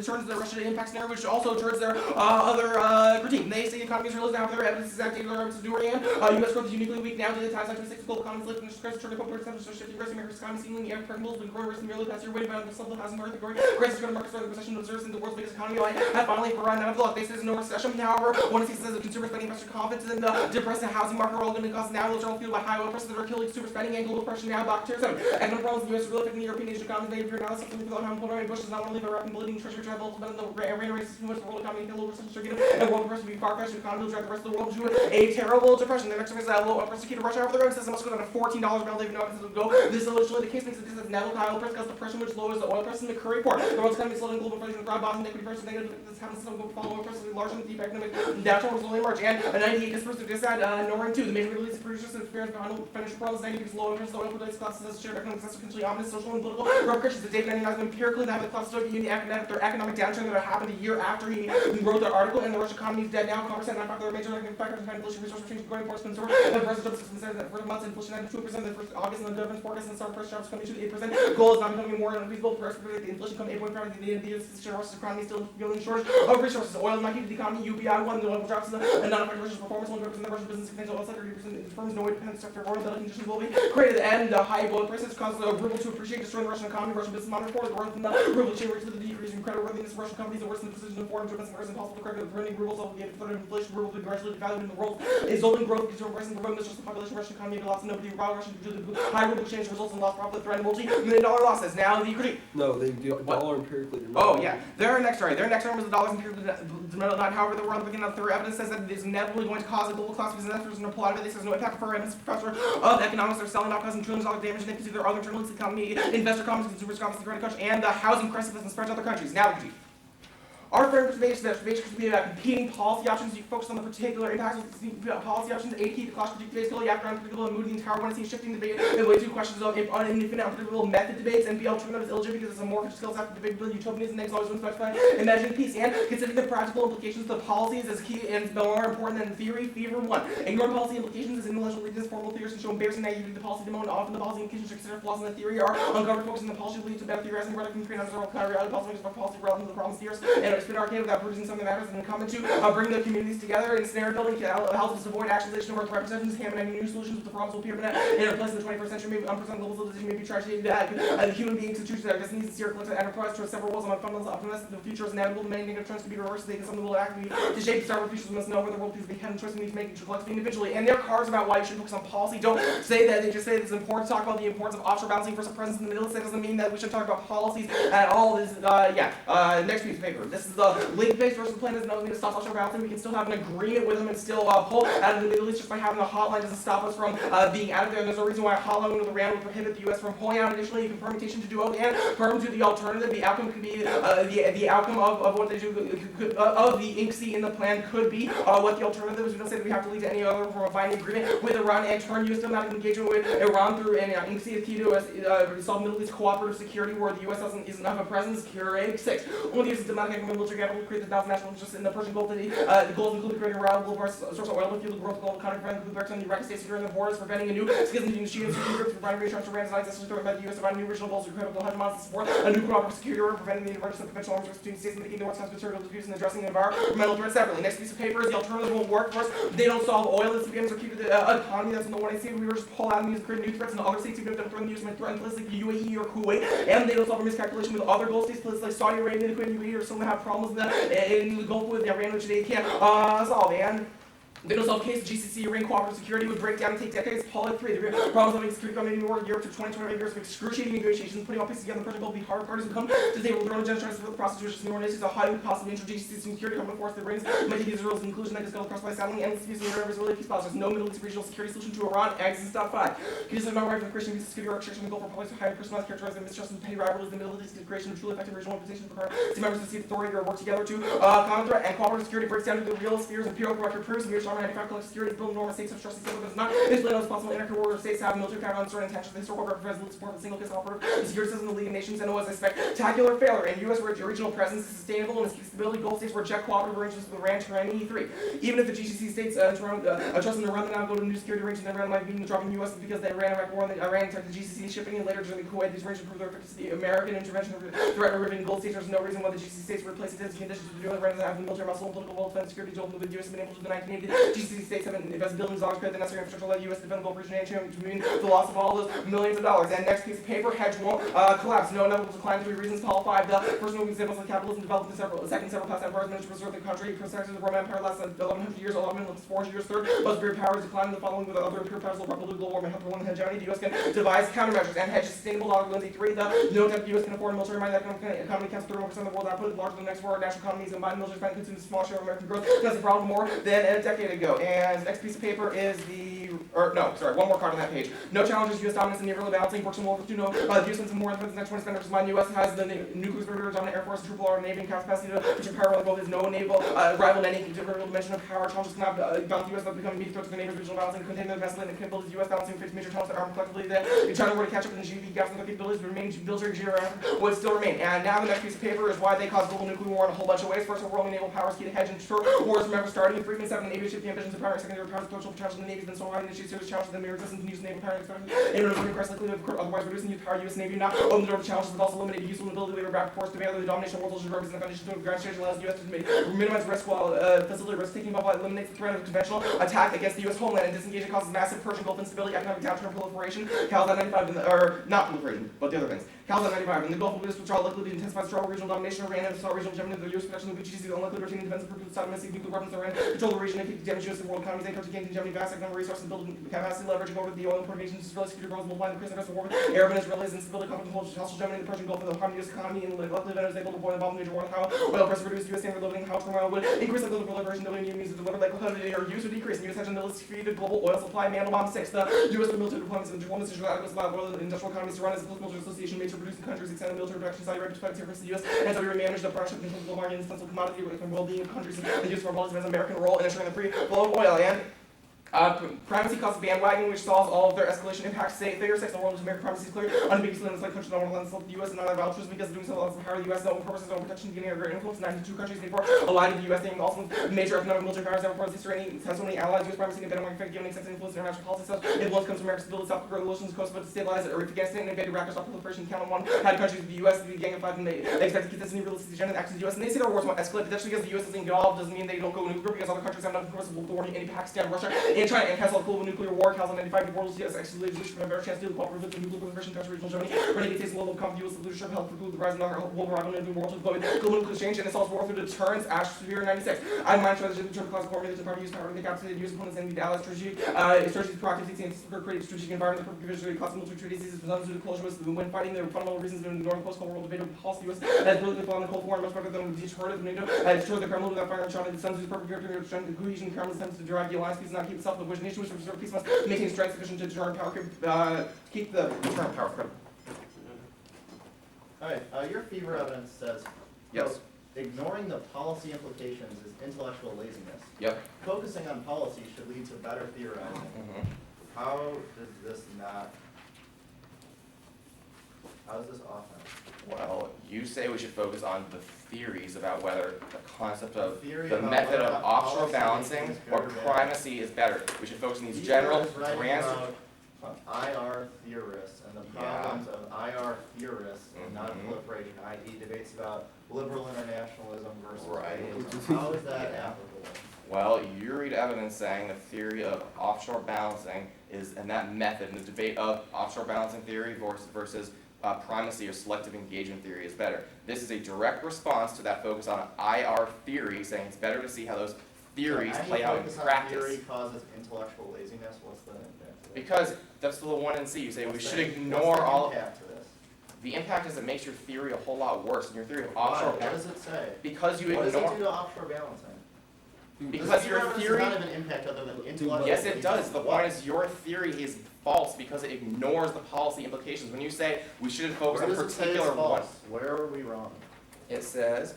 turns the Russia impact scenario which also turns their other critique and they say the economy is real now for their evidence is active their evidence is doing U.S. growth is uniquely weak now now daily times 96 global economies lift and stress turning public perceptions are shifting risk America's economy seemingly air pregnant and growing risk merely past year waiting by the subtle housing market growing crisis going to markets for the recession observes in the world's biggest economy like have finally run out of luck. This is no recession, however, one of these says the consumer spending investor confidence in the depressed housing market are all going to cause now those are all fueled by high oil prices that are killing consumer spending and global depression now back to tier 7. Economic problems in the US are really affecting the European nation economy. They appear now something without how employment Bush is not only by rapid bleeding treasury travel but the rain races too much the world economy and low recession are getting and world depression will be far crashed the economy will drive the rest of the world to a terrible depression. The next one is low persecuted Russia over the road system must go down to $14 a barrel. They even know this will go. This is literally the case makes it this now high oil price causes depression which lowers the oil price in the current report. The world's economy is slowing global inflation, broad bottom, equity prices, negative. This happens to follow oil prices, large and deep economic downturn will slowly emerge. And a 98 dispersed of disad, Northern 2. The major Middle East producers and experience financial problems, 90 because low interest, oil prices, classes as shared economic success, potentially ominous social and political repercussions. The David 99 empirically that the class of the economic downturn that happened a year after he wrote the article, and the Russian economy is dead now. Congress and not major economic factors and inflation resource change going force consumer. The president of the says that for the months inflation at 2% the first August and the government's forecast and start first jobs coming to 8%. Goal is not becoming more unreasonable for us to predict the inflation come 8.5 at the end of the year. The Russia's economy is still feeling shortage of resources. Oil is not keeping the economy. UBI 1, the oil drops and non-affected Russia's performance will represent the Russian business expansion oil sector. 30% of the firms no way dependent sector oil that conditions will be created and high oil prices cause the ruble to appreciate, destroying the Russian economy. Russian business model report the worth in the ruble exchange rates with the decrease in creditworthiness. Russian companies are worse than the position of foreign domestic is impossible to correct the printing rubles obligated for inflation. Ruble to gradually devalued in the world is only growth consumer pricing for just the population. Russian economy lots of nobody while Russian high ruble exchange results in lost profit threat multi-million dollar losses. Now the critique. No, they do dollar empirically. Oh yeah, their next term is the dollars empirically denoted not. However, the world looking at their evidence says that it is inevitably going to cause a global class because investors and applaud it. This has no impact for evidence professor of economics. They're selling out causing trillions of dollars damage and they can see their other turbulence economy, investor confidence, consumers confidence, the credit crunch, and the housing crisis that's spread to other countries. Now the critique. Our firm persuades that could be about competing policy options. You focus on the particular impacts of these policy options. A key, the clash critique debates, the after unpredictable and mood the entire one scene shifting debate. The way two questions of infinite unpredictable method debates and B alternatives illegitimate because it's a more skills after debatability utopianism next always wins specify imagining peace and considering the practical implications of the policies as key and more important than theory. Fever 1. Ignoring policy implications is intellectual weakness. Formal theories can show embarrassing naivety. The policy demo and often the policy implications are considered flaws in the theory are uncovered focusing on the policy leads to better theorizing rather than creating unobservable kind of reality policy makes policy relevant to the problems theorists and it's been arcane without producing something that matters and common to bring the communities together in scenario building helps us avoid actualization of representations, hammer new solutions with the problems will appear in a place in the 21st century, maybe unprecedented levels of decision may be tried to the human being institutions that just needs to steer collective enterprise towards several worlds among fundamentals optimistic. The future is inevitable, many negative trends can be reversed, they can something will act to shape the start of the future. We must know where the world is becoming choice we need to make collectively individually. And there are cards about why you should focus on policy. Don't say that, they just say that it's important to talk about the importance of offshore balancing versus presence in the Middle East. That doesn't mean that we should talk about policies at all. This next piece of paper. This is the link based versus the plan doesn't mean to stop offshore balancing. We can still have an agreement with them and still pull out of the Middle East just by having a hotline doesn't stop us from being out of there. And there's no reason why a hotline under the RAND would prohibit the U.S. from pulling out. Additionally, you can permutation to do both and perm to the alternative. The outcome could be the outcome of what they do of the INCSI in the plan could be what the alternative is. We don't say that we have to lead to any other form of binding agreement with Iran and turn U.S. diplomatic engagement with Iran through an INCSI is key to solve Middle East cooperative security where the U.S. isn't have a presence. Curating 6. Only uses diplomatic and military capital to create the balance national interest in the Persian Gulf. The goals include creating a reliable source of oil to fuel the growth of global economy, preventing the on the Iraqi states securing the borders, preventing a new schism between the Shia and Sunni groups, providing reassurance to Iran's allies, threatened by the U.S. about new regional goals, critical hegemons to support a new cooperative security order, preventing the emergence of conventional arms between states and making the world's material disputes and addressing the environmental threats separately. Next piece of paper is the alternative won't work for us. They don't solve oil incidents or keep the economy. That's the one I see. We were just pull out and use create new threats in other states, even if they don't threaten the U.S. might threaten places like the UAE or Kuwait, and they don't solve a miscalculation with other Gulf states, places like Saudi Arabia, the Kuwait, UAE, or some have problems in the Gulf with Iran, which they can't solve. And they don't solve case GCC Iran cooperative security would break down and take decades. Paul 3. The problems of security coming more in Europe to 20-25 years of excruciating negotiations, putting all pieces together. The Persian Gulf will be hard parties will come to the table with their own agenda trying to support the prostitution. The Northern is a highly possible intro GCC security company force that brings might use Israel's inclusion that is going to cross by saddling endless abuse and murder of Israeli peace policies. No Middle East regional security solution to Iran. Exit stop 5. Cases of not right for the Christian visa security or restriction in the Gulf are policies of high personalized characterized and mistrust and petty rivalries. The Middle East is the creation of truly effective regional organizations for see members of the authority or work together to common threat and cooperative security breaks down to the real spheres and imperial record proves mere strong manufacturing collective security. Build enormous states of trust and civil, but it's not basically responsible anarchic warrior states have military power and certain intentions. The historical record resolute support of the single case operative. The security system of the League of Nations and it was a spectacular failure. And U.S. regional presence is sustainable and its stability goal states reject cooperative arrangements with Iran, Tehran, and E3. Even if the GCC states trust them to run them now go to new security arrangements and Iran might be dropping U.S. because they ran Iraq war and Iran attacked the GCC shipping and later during the Kuwait. These arrangements prove their effectiveness. The American intervention threat riveting gold states. There's no reason why the GCC states would replace its conditions to do it. Iran doesn't have the military muscle and political will defend security to the U.S. been able to do the 1980 GCC states have invested billions of dollars to create the necessary infrastructure to let the U.S. defend the global region and to mean the loss of all those millions of dollars. And next piece of paper, hedge won't collapse. No inevitable decline, 3 reasons. Paul 5, the first moving examples of capitalism developed in several past empires managed to preserve the country. Protected the Roman Empire lasted 1100 years, 400 years. Third, most imperial powers declining the following with the other imperial powers will replicate global warming, help prolong hegemony. The U.S. can devise countermeasures and hedge sustainable dollar. Lindsay 3, the no doubt the U.S. can afford military might. The economy counts 31% of the world output, larger than the next 4 national economies. Combined military spending consumes a small share of American growth. That's a problem more than a decade ago. And the next piece of paper is one more card on that page. No challenges U.S. dominance in naval balancing. Works in World War II. No, the U.S. spends more than the next 20 spenders. The U.S. has the nuclear superior dominant air force, triple R navy, and capacity to reach power level. There's no naval rival in any different dimension of power. Challenges cannot balance the U.S. that become immediate threats to the neighbors. Regional balancing, contain the vessel and capabilities. U.S. balancing face major challenges that arm collectively. That China were to catch up in the GDP gaps and the capabilities remain military would still remain. And now the next piece of paper is why they cause global nuclear war in a whole bunch of ways. First, world naval powers key to hedge and short wars. Remember, starting in 3 and 7, the Navy shift the ambitions of primary and secondary powers. Potential challenges in the Navy has been so high and issues serious challenges that may resist and use naval power expansion. And request likely to otherwise reducing the power U.S. Navy not open the door to challenges but also eliminate the useful ability to labor back force to the domination of world soldiers represent the foundation to a grand stage allows the U.S. to minimize risk while facilitate risk taking while eliminates the threat of conventional attack against the U.S. homeland and disengagement causes massive Persian Gulf instability, economic downturn, proliferation. Cal's 95 or not proliferation, but the other things. Cal's 95 and the Gulf will be withdrawal likely to intensify strong regional domination of Iran and start regional hegemony of the U.S. protection of the GCC unlikely to retain defensive purposes of domestic nuclear weapons Iran control the region and keep damage U.S. and world economies and country gain hegemony vast economic resources and building capacity leveraging over the oil importation Israeli security problems multiplying the Christian war with Arab and Israelis instability conflict holds hostile hegemony in the Persian Gulf and the harm U.S. economy and likely Venezuela is able to avoid involvement in major war and how oil prices reduce U.S. standard of living how turmoil would increase the global proliferation of new means to deliver likelihood or use would decrease and U.S. has defeated global oil supply Mandelbaum 6 the U.S. with military deployments and diplomacy should adequate supply of oil and industrial economies to run as a close military association made to producing countries extend the military production Saudi Arabia perspective versus the U.S. and so we manage the production of global market and sensible commodity and well-being of countries and use for all as American role in ensuring the free flow of oil and primacy causes bandwagon, which solves all of their escalation impacts. Say, figure 6, the world is American primacy is clear. Unambiguously, in this like country, no one lends the U.S. and not have altruism because of doing so allows the power of the U.S. No one purposes, no one protection, getting a great influence. 92 countries before allied to the U.S. Being also major economic military powers ever before history. Any has so many allies. U.S. primacy and bandwagon effect, giving sense influence in international policy. So influence comes from America's ability to stop the revolutions, coast, but to stabilize it. Or if Afghanistan invaded Iraq or stop proliferation, count on one. Had countries with the U.S. to be gangified and they expect to keep this new realistic agenda and access to the U.S. And they say their wars won't escalate, but that's because the U.S. isn't involved doesn't mean they don't go nuclear because other countries have nothing close to the war in Pakistan, Russia, and China, and has all global nuclear war. Cal's 95 the world is actually leadership from a better chance to cooperate with the nuclear proliferation country regional Germany. Renegade takes global company U.S. leadership help preclude the rise of another global rival in the world to global nuclear exchange and it solves war through deterrence. Ash Severe 96. I'm mindful that the term class formula to party use power to the capacity U.S. opponents and the allies strategic proactive and create a strategic environment that provisionally cost military treaties is presumed to closure with when fighting the fundamental reasons in the Northern post-Cold War debate of policy U.S. has brilliantly fought in the Cold War and much better than deterred of NATO. Destroyed the Kremlin without firing on China. The Sun's perfect character of strength and cohesion. Kremlin attempts to derive the alliance peace and not keep itself. The which nation which preserve peace must maintain strength sufficient to deter power. Keep the deterrent power credible. Alright, your fever evidence says, Yes. quote, ignoring the policy implications is intellectual laziness. Yep. Focusing on policy should lead to better theorizing. How does this offense? Well, you say we should focus on the theories about whether the concept of Theory the about method whether of offshore policy balancing is good or or bad. primacy is better. We should focus on these He general is writing grand. about IR theorists and the problems of IR theorists and non-proliferation, i.e. debates about liberal internationalism versus Right. realism. How is that Yeah. applicable? Well, you read evidence saying the theory of offshore balancing is, and that method, and the debate of offshore balancing theory versus primacy or selective engagement theory is better. This is a direct response to that focus on IR theory, saying it's better to see how those theories play out in Any focus on practice. theory causes intellectual laziness. What's the impact to that? Because that's the one in C. You say we What's should the- ignore what's the all. impact to this? The impact is it makes your theory a whole lot worse. And your theory of Why? offshore What does it say? because you What does it ignore. do to offshore balancing? Because your This theory. does not have an impact other than intellectual. Yes, it does. The What? point is your theory is false because it ignores the policy implications. When you say we shouldn't focus Where on does it say it's particular one, false? Where are we wrong? it says,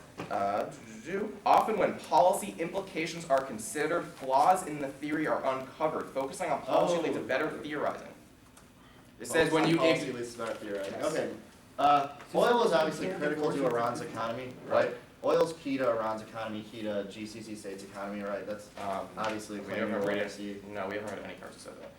often when policy implications are considered, flaws in the theory are uncovered. Focusing on policy leads to better theorizing. It says when you Policy leads to better theorizing. Yes. Okay. Oil is obviously critical to Iran's economy, right? Oil's key to Iran's economy, key to GCC states' economy, right? That's obviously a we claim haven't you'll read never it. see. No, we haven't heard any cards that said that.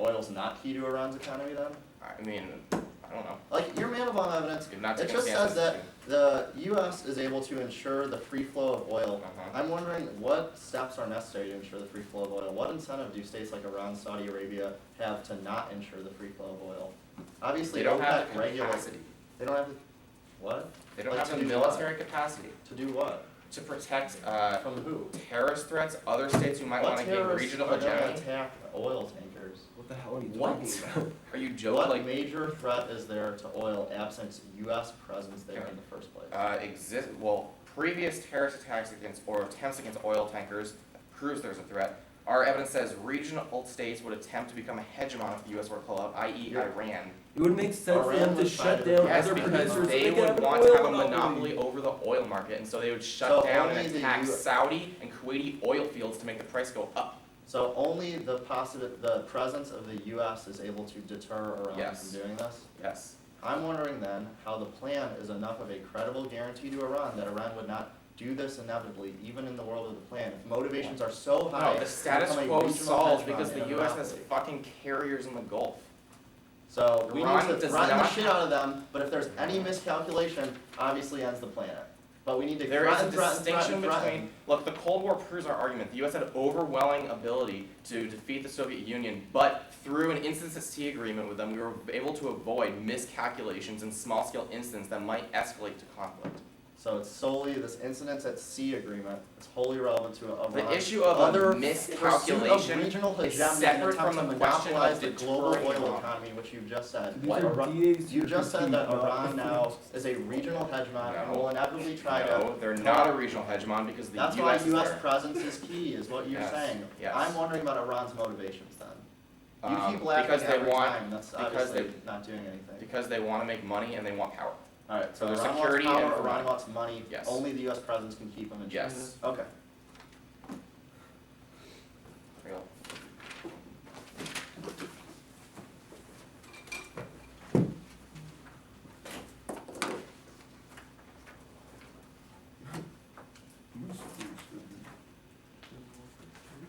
Oil's not key to Iran's economy then? I mean, I don't know. Like, your Mandelbaum evidence, You're not it taking a just stance says on that the US is able to ensure the free flow of oil. Uh-huh. I'm wondering what steps are necessary to ensure the free flow of oil? What incentive do states like Iran, Saudi Arabia have to not ensure the free flow of oil? Obviously, They don't have OPEC the regulates. capacity. They don't have the, what? They don't Like, have to the do what? military capacity To do what? to protect From who? terrorist threats, other states who might What want to gain terrorists regional are gonna hegemony. attack oil tankers? What the hell are you What? talking about? Are you joking? What Like, major threat is there to oil absent US presence there in the first place? previous terrorist attacks against, or attempts against oil tankers proves there's a threat. Our evidence says regional states would attempt to become a hegemon if the US were to pull up, i.e. Yeah. Iran. It would make sense for Iran them to was shut trying to- down Yes, other because producers so they can would have an want to oil have a monopoly over the oil market, and so they would shut So down only and the attack U- Saudi and Kuwaiti oil fields to make the price go up. So only the presence of the US is able to deter Iran Yes. from doing this? Yes. I'm wondering then how the plan is enough of a credible guarantee to Iran that Iran would not do this inevitably, even in the world of the plan. If motivations are so high. No, the status to become a quo regional solves hegemon because the and a US has monopoly. fucking carriers in the Gulf. So we Iran need to does threaten the not shit out of them, but if there's any miscalculation, obviously ends the planet. But we need to There is a threaten, distinction threaten. between, look, the Cold War proves our argument. The US had overwhelming ability to defeat the Soviet Union, but through an instance at sea agreement with them, we were able to avoid miscalculations and small-scale incidents that might escalate to conflict. So it's solely this incidents at sea agreement, it's wholly relevant to Iran. The issue of Other a miscalculation pursuit of regional is hegemony and separate attempt from to the question of monopolize the global deterring oil Iran. economy, which you've just said. These are Iran- DAs You to just said compete, that not Iran now defeat. is a regional hegemon and No. will inevitably try to. No, they're not a regional hegemon because the That's US why is US there. presence is key, is what you're Yes, saying. yes. I'm wondering about Iran's motivations then. You keep Because laughing they every want- time, that's because obviously not doing anything. Because they want to make money and they want power. Alright, so their Iran wants security and power, for Iran money. wants money, Yes. only the US presence can keep them in check. Yes. Okay. Real.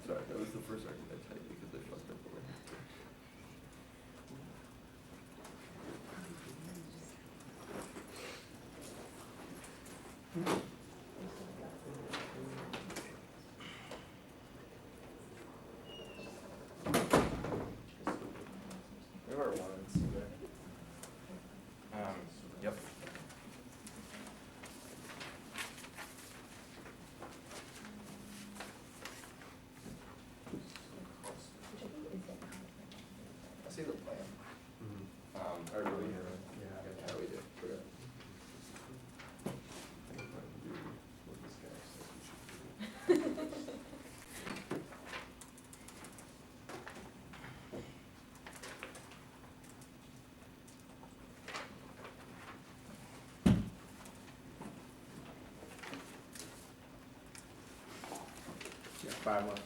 Sorry, that was the first argument I typed because they fucked up over here. There were ones there. Yep. Which I think is getting kind of. I see the plan. I really haven't. Yeah, we did. Forgot. What this guy said we should do. Yeah, 5 left.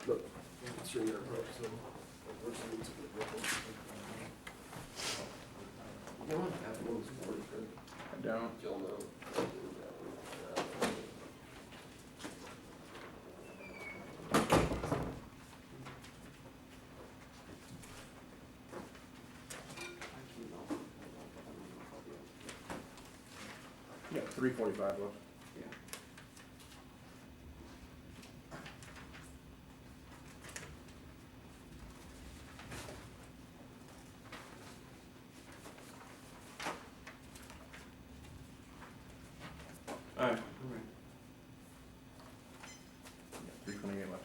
Look, it's your approach, so unfortunately it's a bit different. You don't have one that's 40, right? I don't. You'll know. Yeah, 345 left. Alright. 328 left.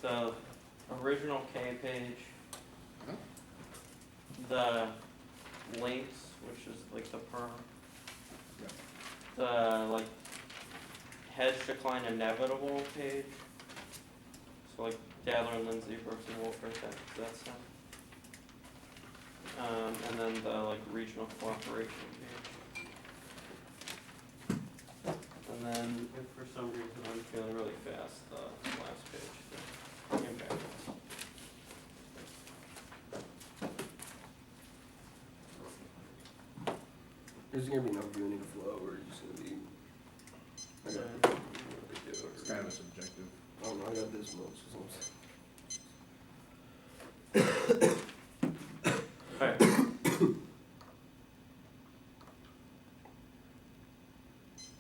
the original K page, Huh? the links, which is like the per, Yeah. the like hedge decline inevitable page. So like Dadler and Lindsay, Brooks and Wolf, that's them. And then the like regional cooperation page. And then if for some reason I'm feeling really fast, the last page, the impact. Is there gonna be enough viewing to flow, or is it just gonna be? I got It's kind of a subjective. I don't know. I got this much. Alright.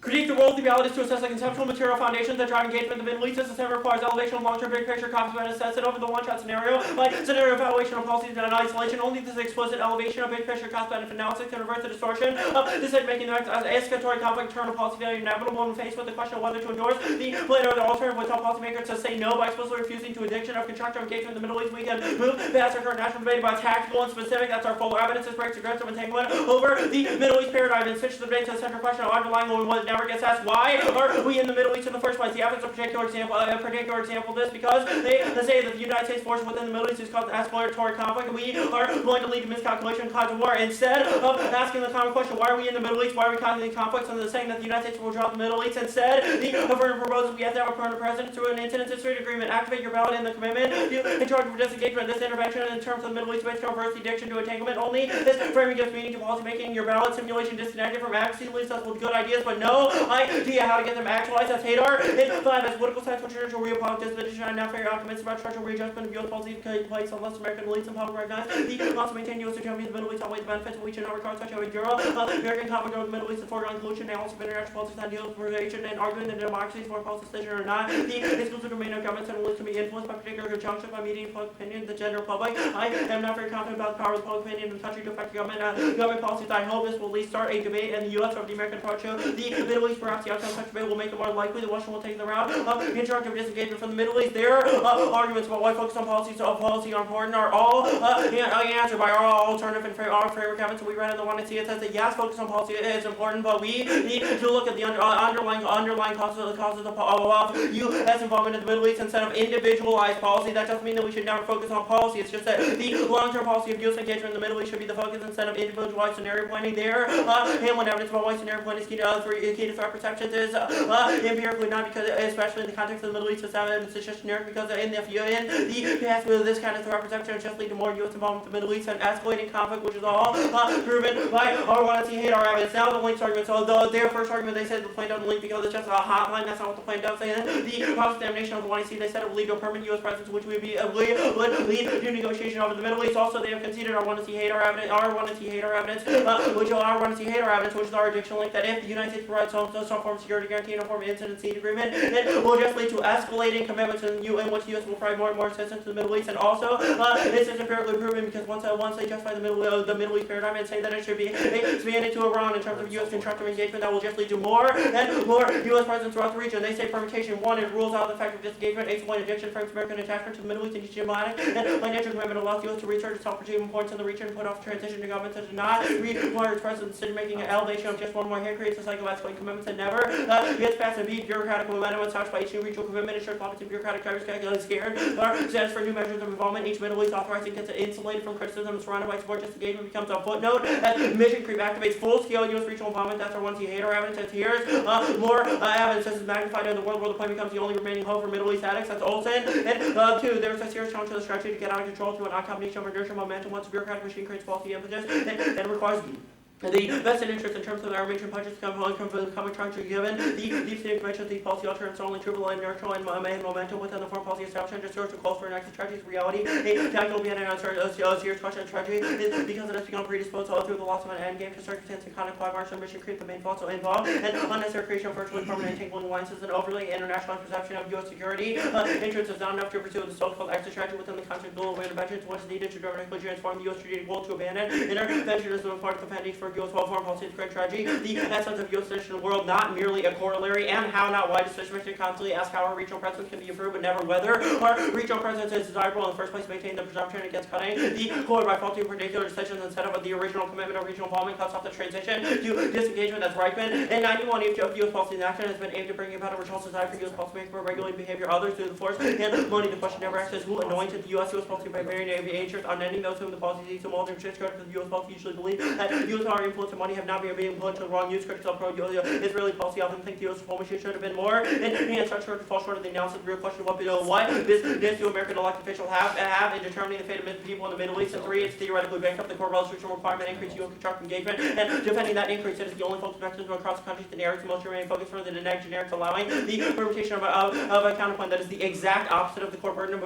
Critique the role of the realities to assess the conceptual material foundations that drive engagement in the Middle East. This system requires elevation of long-term big picture concepts and assess it over the one-shot scenario, like scenario evaluation of policies in isolation. Only this explicit elevation of big picture cost benefit analysis can reverse the distortion of decision-making as escalatory conflict, internal policy failure inevitable when faced with the question of whether to endorse the plan or the alternative will tell policymakers to say no by explicitly refusing to addiction of constructive engagement in the Middle East. We can move past our current national debate about tactical and specific. That's our full evidence. This breaks the grips of entanglement over the Middle East paradigm and switches the debate to the central question of underlying what never gets asked. Why are we in the Middle East in the first place? The evidence of a particular example of this because they say that the United States forces within the Middle East is caused an escalatory conflict, and we are going to lead to miscalculation and cause of war. Instead of asking the common question, why are we in the Middle East? Why are we causing these conflicts? And they're saying that the United States will withdraw the Middle East. Instead, the affirmative proposes we have to have a permanent president through an incident history agreement. Activate your ballot in the commitment in charge of disengagement. This intervention in terms of the Middle East based on reverse the addiction to entanglement only. This framing gives meaning to policy making. Your ballot simulation disconnected from accuracy successful with good ideas, but no idea how to get them actualized. That's Hadar. In 5 as political science, which real politics, disposition, and now fair arguments about structural readjustment of U.S. policy take place unless American elites and public recognize the also maintain U.S. hegemony in the Middle East outweigh the benefits of which in our regards such as Euro. American conflict over the Middle East, the foregone conclusion, and also international politics that deals with relation and arguing that democracies foreign policy decision or not. The exclusive domain of governments and elites can be influenced by particular conjunctions by media and public opinion. The general public, I am not very confident about the power of the public opinion in the country to affect government policies. I hope this will at least start a debate in the U.S. over the American approach to the Middle East. Perhaps the outcome of such debate will make it more likely that Washington will take the route of constructive disengagement from the Middle East. Their arguments about why focus on policy are important are all answered by our alternative and framework evidence. So we read in the one to see it says that yes, focus on policy is important, but we need to look at the underlying causes of U.S. involvement in the Middle East instead of individualized policy. That doesn't mean that we should never focus on policy. It's just that the long-term policy of U.S. engagement in the Middle East should be the focus instead of individualized scenario planning. There, Hamlin evidence about why scenario planning is key to threat perceptions is empirically not because, especially in the context of the Middle East, it's just generic because in the past with this kind of threat perception just lead to more U.S. involvement in the Middle East and escalating conflict, which is all proven by our one hate our evidence. Now the links argument. So their first argument, they said the plan doesn't link because it's just a hotline. That's not what the plan does. And the cross-examination of the one they said it would lead to a permanent U.S. presence, which would lead to negotiation over the Middle East. Also, they have conceded our one hate our evidence, which is our addiction link that if the United States provides some form of security guarantee and a form of incident agreement, it will just lead to escalating commitments in which the U.S. will provide more and more assistance to the Middle East. And also, this is empirically proven because once they justify the Middle East paradigm and say that it should be expanded to Iran in terms of U.S. constructive engagement, that will just lead to more and more U.S. presence throughout the region. They say permutation 1, it rules out the fact of disengagement. Explain addiction frames American attachment to the Middle East and diplomatic and financial commitment allows the U.S. to research its self-regime points in the region and put off transition to governments that do not require its presence in decision-making. An elevation of just one more here creates a cycle of escalating commitments that never gets past and be bureaucratic momentum and such by each new regional commitment ensures politics and bureaucratic drivers get scared or status for new measures of involvement. Each Middle East authorizing gets insulated from criticism and surrounded by support. Disengagement becomes a footnote as mission creep activates full-scale U.S. regional involvement. That's our one hate our evidence. It's here's more evidence. This is magnified in the world where the plan becomes the only remaining hope for Middle East addicts. That's Olsen. And 2, there's a serious challenge to the strategy to get out of control through an odd combination of inertia momentum. Once the bureaucratic machine creates faulty impetus, and requires the vested interest in terms of our major budgets come from the common structure given the deep-seated convention of these policy alternatives only trivial and inertial and momentum within the foreign policy establishment just serves to call for an exit strategy reality. A tactical behind a serious question of strategy is because it has become predisposed through the loss of an endgame to circumstance and conduct five march and mission create the main fault so involved and unnecessary creation of virtually permanent entangling alliances and overly internationalized perception of U.S. security interests is not enough to pursue the so-called exit strategy within the context of global interventions. What is needed to dramatically transform the U.S. strategic goal to abandon interventionism as part of the foundation for of U.S. foreign policy is a great strategy. The essence of U.S. position in the world, not merely a corollary, and how, not why, decision-making constantly ask how our regional presence can be improved, but never whether our regional presence is desirable in the first place, maintain the presumption against cutting the cord by faulty particular decisions instead of the original commitment of regional involvement cuts off the transition to disengagement that's ripened. In 91, each of U.S. policy in action has been aimed at bringing about a results desired for U.S. policymakers for regulating behavior of others through the force and money. The question never asks is who anointed the U.S. policy by varying natures, unending those whom the policy seeks to mold and shift critics of the U.S. policy usually believe that U.S. power, influence, and money have not been being put to the wrong use. Critics of pro-Israeli policy often think the U.S. diplomacy should have been more and such to fall short of the analysis of the real question of what business do American elected officials have in determining the fate of people in the Middle East. And 3, it's theoretically bankrupt. The core resolution requirement increase U.S. constructive engagement and defending that increase. It is the only focus mechanism across the country. The narratives most remain focused for the generics, allowing the permutation of a counterpoint that is the exact opposite of the core burden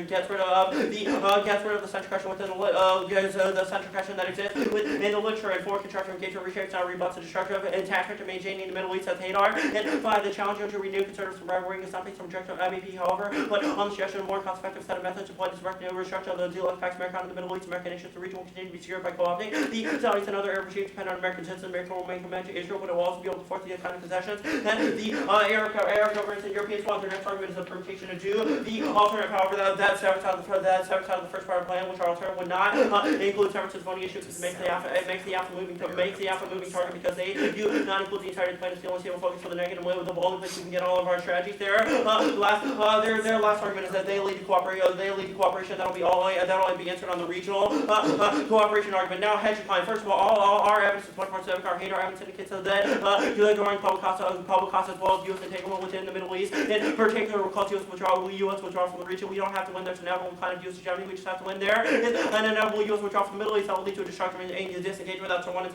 gets rid of the central question within the central question that exists within the literature. And 4, constructive engagement reshapes and rebuts the destructive attachment to maintaining the Middle East as Hadar. And 5, the challenge to renew conservatives from rivalry is not based on rejection of MEP, however, but on the suggestion of a more cost-effective set of methods employed to direct new restructure of the deal effects America in the Middle East. American interests, the region will continue to be secured by co-opting the Saudis and other Arab regimes depend on American citizens. America will remain committed to Israel, but it will also be able to force the kind of concessions that the Arab governments and Europeans want. Their next argument is a permutation to do the alternate, however, that separate out of the first part of the plan, which our alternative would not include separate voting issues, because it makes the alpha moving target because they do not include the entire plan. It's the only stable focus for the negative way with the only place we can get all of our strategies there. Their last argument is that they lead to cooperation that'll only be answered on the regional cooperation argument. Now, hedge decline. First of all our evidence is much more specific. Our Hadar evidence indicates that during public costs as well as U.S. entanglement within the Middle East, in particular, called U.S. withdrawal from the region. We don't have to win. There's an inevitable kind of U.S. hegemony. We just have to win there. An inevitable U.S. withdrawal from the Middle East that will lead to a destruction and disengagement. That's our 1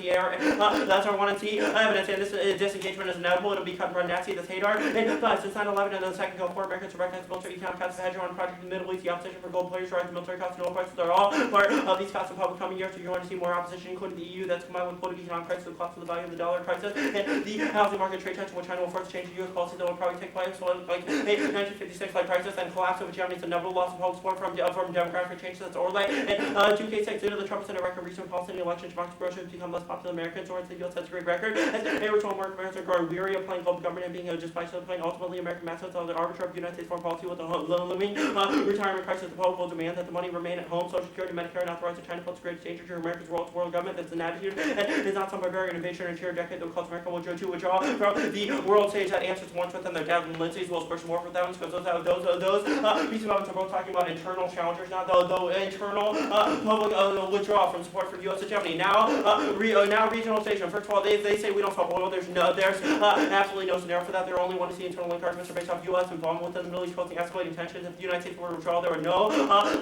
and T evidence, and this disengagement is inevitable. It'll be cut from Nazi, that's Hadar. And 5, since 9/11 and then the second Gulf War, Americans to recognize military economic costs of hedge on project in the Middle East. The opposition for gold players, rising military costs, and oil prices are all part of these costs in public coming years. So you're going to see more opposition, including the EU, that's combined with political economic crisis, the cost of the value of the dollar crisis, and the housing market trade tension, which China will force change in U.S. policy that will probably take place. So like 1956 crisis and collapse of Germany's inevitable loss of hope support from demographic changes. That's Orlay. And 2K6 due to the Trump Center record recent policy in the election, democracy growth has become less popular Americans, or the U.S. has a great record. And original Americans are growing weary of playing global government and being just by playing ultimately American methods of the arbiter of United States foreign policy with the looming retirement crisis. The public will demand that the money remain at home. Social Security, Medicare, and authorized China puts great danger to America's role as world government. That's an attitude and it's not some barbarian invasion or entire decade that will cause America will withdraw from the world stage that answers once within their dad and Lindsay's will push more for them because those pieces of evidence are both talking about internal challengers, not though internal public withdrawal from support for U.S. hegemony. Now regionalization. First of all, they say we don't stop oil. There's absolutely no scenario for that. They're only want to see internal link arguments are based off U.S. involvement within the Middle East, causing escalating tensions. If the United States were to withdraw, there would no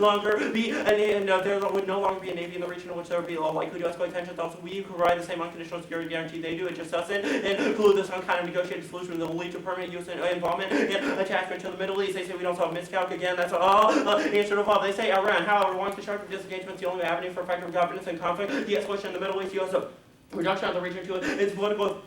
longer be a navy in the region in which there would be likely to escalate tensions. Also, we provide the same unconditional security guarantee they do. It just doesn't include this kind of negotiated solution that will lead to permanent U.S. involvement and attachment to the Middle East. They say we don't solve miscalc again. That's all answer to all. They say Iran. However, one constructive disengagement is the only avenue for effective governance and conflict. The escalation in the Middle East, U.S. reduction of the region to its political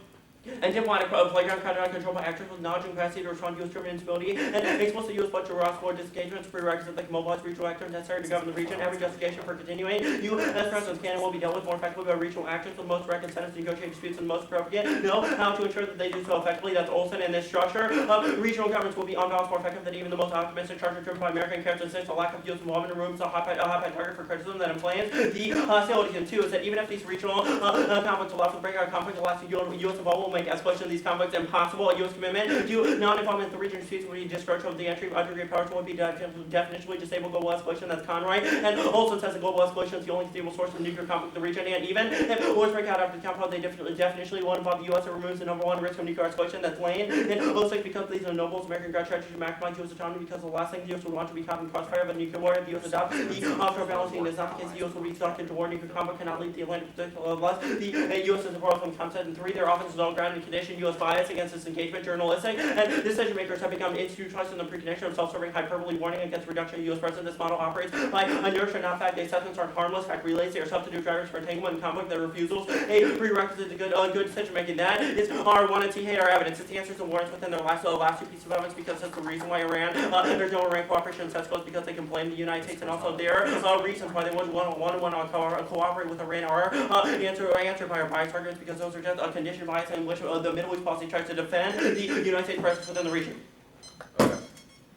and diplomatic playground controlled by actors with knowledge and capacity to respond to U.S.-driven instability and explicit U.S. budget for disengagement is prerequisite that can mobilize regional actors necessary to govern the region. Every justification for continuing U.S. presence in Canada will be dealt with more effectively by regional actors with the most direct incentives to negotiate disputes and the most appropriate know how to ensure that they do so effectively. That's Olson, and this structure of regional governments will be unbalanced more effective than even the most optimistic charter driven by American characteristics. A lack of U.S. involvement removes a hotbed target for criticism that inflames the hostilities. And 2 is that even if these regional conflicts allow for the breakout conflict to last, U.S. involvement will make escalation of these conflicts impossible. A U.S. commitment to non-involvement in the region disputes would be discouraged of the entry of aggregate powers would be definitionally disable global escalation. That's Conroy. And Olson says that global escalation is the only stable source of nuclear conflict in the region. And even if wars break out after the countdown, they definitionally won't involve the U.S. It removes the number one risk of nuclear escalation. That's Lane. And Olson because these are nobles, American grudge strategy to maximize U.S. autonomy because the last thing the U.S. would want to be caught in crossfire of a nuclear war. If the U.S. adopts the offshore balancing is not the case, the U.S. will be sucked into war. Nuclear conflict cannot lead the Atlantic unless the U.S. is involved in concept. And 3, their offense is all grounded condition U.S. bias against its engagement journalistic, and decision makers have become institutionalized in the precondition of self-serving hyperbole warning against reduction of U.S. presence. This model operates by inertia, not fact. The assessments are harmless. Fact relays, they are substitute drivers for entanglement and conflict. Their refusals a prerequisite to good decision making. That is our wanted hate our evidence. It's the answers and warrants within their last two pieces of evidence, because that's the reason why Iran, there's no Iran cooperation in such goes because they can blame the United States, and also their reasons why they wouldn't want to cooperate with Iran are answered by our bias arguments, because those are just a condition bias in which the Middle East policy tries to defend the United States presence within the region.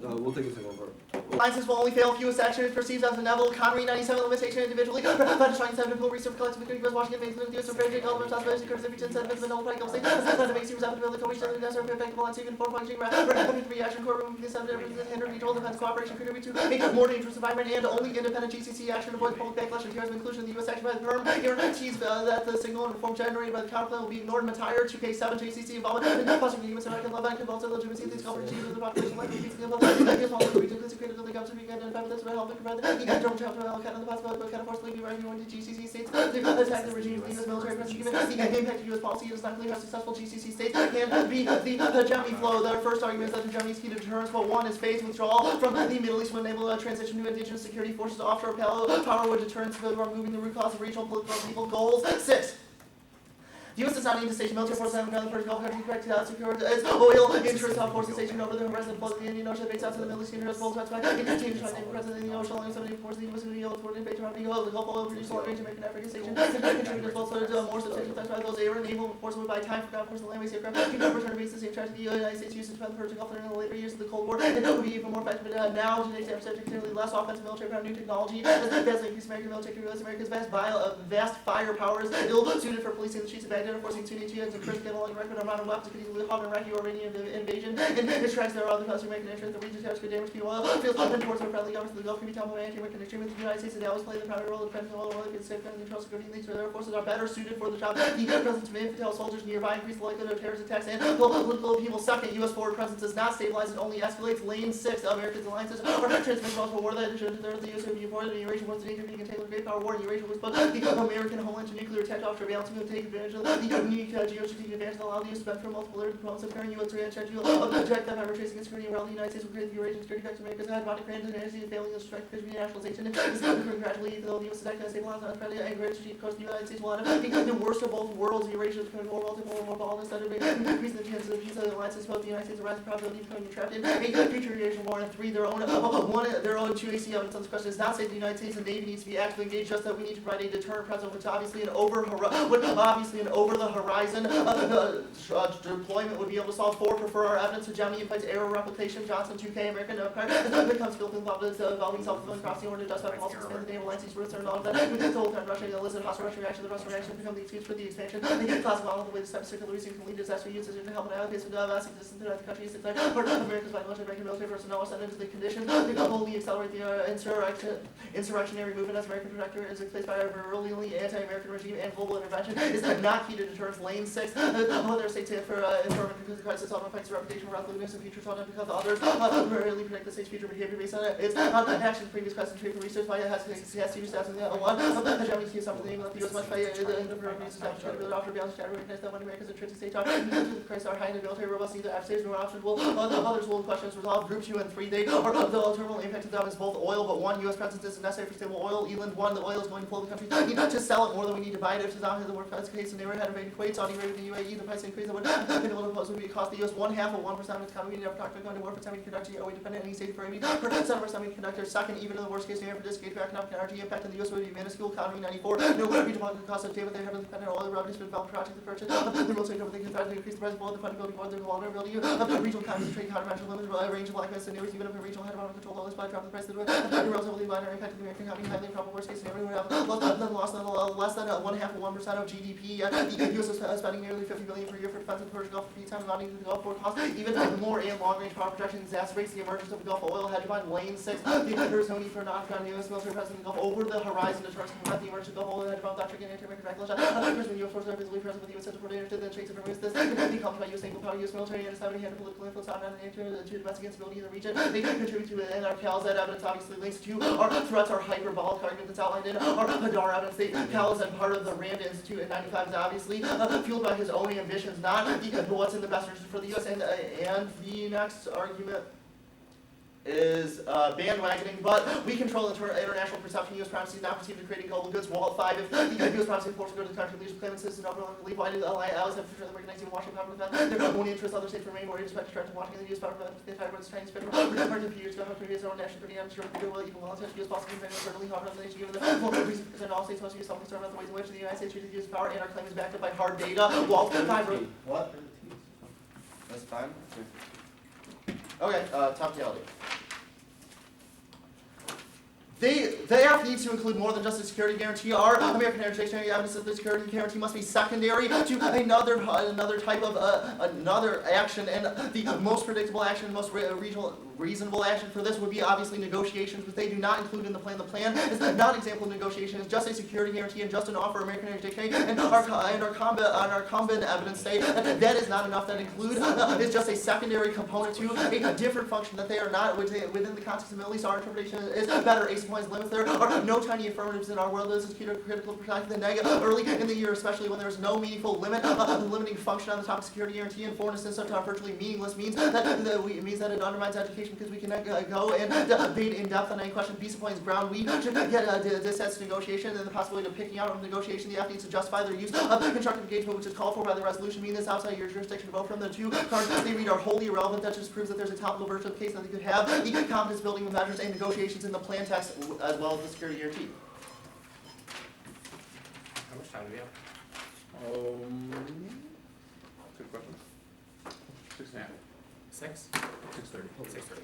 We'll take a single vote. Alliances will only fail if U.S. action is perceived as inevitable. Connery 97 limitation individually. But destroying 7 people research collective victory. U.S. Washington makes the U.S. Survey, all of us, as security, if sentiments, the whole practical state. That makes use of the military, the necessary effective on second form functioning. Rapid reaction, core removing the subject, hinder mutual defense cooperation, contribute to a more dangerous environment, and only independent GCC action avoids public backlash and terrorism inclusion. The U.S. action by the firm guarantees that the signal and reform generated by the counterplan will be ignored. Entire 2K7 GCC involvement in fostering human American love and convulsive legitimacy. These government achievements of the population likely to be the government we can identify with this about helping prevent the don't have to allocate on the possibility but kind of forcibly be arguing to GCC states to attack the regime of the U.S. military presence. Given the impact of U.S. policy, it is not clear how successful GCC states can be the hegemony flow. Their first argument is that the hegemony is key to deterrence, but one is phased withdrawal from the Middle East would enable a transition to indigenous security forces. Offshore power would deterrence by removing the root cause of regional political and people goals. 6. The U.S. does not need to station military forces on the ground for the Gulf country to secure its oil interests. Our forces stationed over the horizon flood the Indian Ocean, based out to the Middle East, United States, by it continues to name president in the ocean, only 70 forces the U.S. will be able to invade around the Gulf oil producing oil range American African station. Contributed as well to more substantial threats by those air naval forces would buy time for ground forces and land-based aircraft. Return to base the same charge to the United States used to defend the Persian Gulf during the later years of the Cold War. And it would be even more effective now. Today's subject clearly less offensive military power, new technology, vastly increased American military capabilities. America's vast firepower is ill suited for policing the streets of Baghdad, forcing Sunni and first get along record amount of weapons to continue the Iraqi or Iranian invasion. And it strikes there are other countries making interest. The region could damage the oil fields and towards our friendly governments. The Gulf can be town anti-American extremists. The United States and always play the primary role of defending oil can safeguard the internal security needs for their forces are better suited for the job. The presence of infidel soldiers nearby increase the likelihood of terrorist attacks and political upheaval. Second, U.S. forward presence does not stabilize, it only escalates. Lane 6, America's alliances are transmitting multiple war that should the U.S. will be avoided. The Eurasian wants the danger of being entailed with great power war. Eurasia was both the American homeland to nuclear attack offshore balancing will take advantage of the unique geostrategic advantage that allow the U.S. to benefit from multiple areas of diplomacy of current U.S. strategy object that by retracing its security around the United States will create the Eurasian security effects of America's hegemonic grand and failing to strike because nationalization is gradually though the U.S. is acting as stabilized on Australia and great strategic coast the United States will end up being the worst of both worlds. Eurasia is becoming more multiple and more balanced that increasing the chances of peace of the alliances both the United States and rising probability of becoming trapped in a future Eurasian war. And 3, their own 2AC evidence on this question does not say the United States and Navy needs to be actively engaged, just that we need to provide a deterrent presence, which obviously an over the horizon deployment would be able to solve. 4, prefer our evidence hegemony implies error replication. Johnson 2K American Empire becomes built involving self-fulfilling prophecy in order to justify policy expand the naval alliances roots are known that the whole time Russia illicit hostile Russian reaction. The Russian reaction become the excuse for the expansion. The classic model of the way the step circular reason can lead to disaster uses to help an ally face with massive distance throughout the country is declared part of America's vital American military versus no sent into the condition. They only accelerate the insurrectionary movement as American protector is replaced by a virulently anti-American regime and global intervention is not key to deterrence. Lane 6, other states stand for informant because the crisis often fights the reputation for lewdness and future thought because others rarely predict the state's future behavior based on its actions. Previous questions trade for research by has to use that in the one hegemony to something that the U.S. must fight in the programs established to build after balance to recognize that when America's intrinsic state talk the Christ are high in the military robust neither abstains nor options will others will questions resolve. Group 2 and 3 they are the terminal impact of them is both oil but 1 U.S. presence is necessary for stable oil. Eland 1 the oil is going to flow the country. We need to sell it more than we need to buy it. If Saddam has the worst case in the neighborhood of Kuwait, Saudi Arabia, the UAE, the price increase that would have been able to impose would be cost the U.S. 1/2 of 1% of its economy. We never talked about going to war for semiconductor. Are we dependent on any state for any percent of our semiconductors? Second, even in the worst case scenario for disengaged economic energy impact in the U.S. would be minuscule. Economy 94. No regional cost of but they heavily dependent on oil revenues for development projects and purchase. The real estate over they can threaten to increase the price of oil, the fundability more, the vulnerability of regional economies, trade countermeasure limits, range of blackness and news, even if a regional head of control oil supply drop the price of the relatively minor impact of the American economy, highly improbable worst case scenario would have less than 1/2 of 1% of GDP. The U.S. is spending nearly $50 billion per year for defense of the Persian Gulf for peacetime, mounting the Gulf War cost. Even more and long-range power protection exacerbates the emergence of the Gulf oil hegemon. Lane 6, there is no need for a non-ground U.S. military presence in the Gulf over the horizon to prevent the emergence of the Gulf oil hegemon without triggering anti-American backlash. When U.S. forces are visibly present with the U.S. Central Coordinator, then shakes it from this can be accomplished by U.S. naval power, U.S. military, and establishing had political influence on and to domestic instability in the region. They contribute to it, and our CAL's that evidence obviously links to our threats, our hyperbolic argument that's outlined in our Hadar evidence. They CAL is part of the RAND Institute in 95 is obviously obviously fueled by his own ambitions, not what's in the best interest for the U.S. And the next argument is bandwagoning, but we control international perception. U.S. primacy is not perceived as creating global goods. Wall 5, if the U.S. primacy forces go to the country, leaders claim citizens of believe why do the allies have to recognize even Washington power defense their own interests, other states remain more disrespect to Washington, the U.S. power defense the entire world's Chinese federal government a few years ago, how to use their own national security and ensure the will even well attached to U.S. policy and certainly however the nation given the full reason to all states must be self-concerned about the ways in which the United States uses its power, and our claim is backed up by hard data. Wall 5. What? That's fine. Okay, top reality. The act needs to include more than just a security guarantee. Our American Heritage Dictionary evidence that the security guarantee must be secondary to another type of another action, and the most predictable action, most reasonable action for this would be obviously negotiations, which they do not include in the plan. The plan is not an example of negotiation. It's just a security guarantee and just an offer. American Heritage Dictionary and our combat evidence say that is not enough. That include is just a secondary component to a different function that they are not within the context of the Middle East. Our interpretation is better. Ace points limit. There are no tiny affirmatives in our world. This is critical to protect the negative early in the year, especially when there is no meaningful limiting function on the topic of security guarantee. And foreignness is sometimes virtually meaningless means that it undermines education because we can go and debate in depth on any question. Peace points ground. We should get this as negotiation and the possibility of picking out of negotiation. The F needs to justify their use of constructive engagement, which is called for by the resolution. Mean this outside your jurisdiction to vote from the two cards they read are wholly irrelevant. That just proves that there's a topical version of the case that they could have the confidence building measures and negotiations in the plan text as well as the security guarantee. How much time do we have? 2 questions? 6 Yeah. 6? 6:30. 6:30.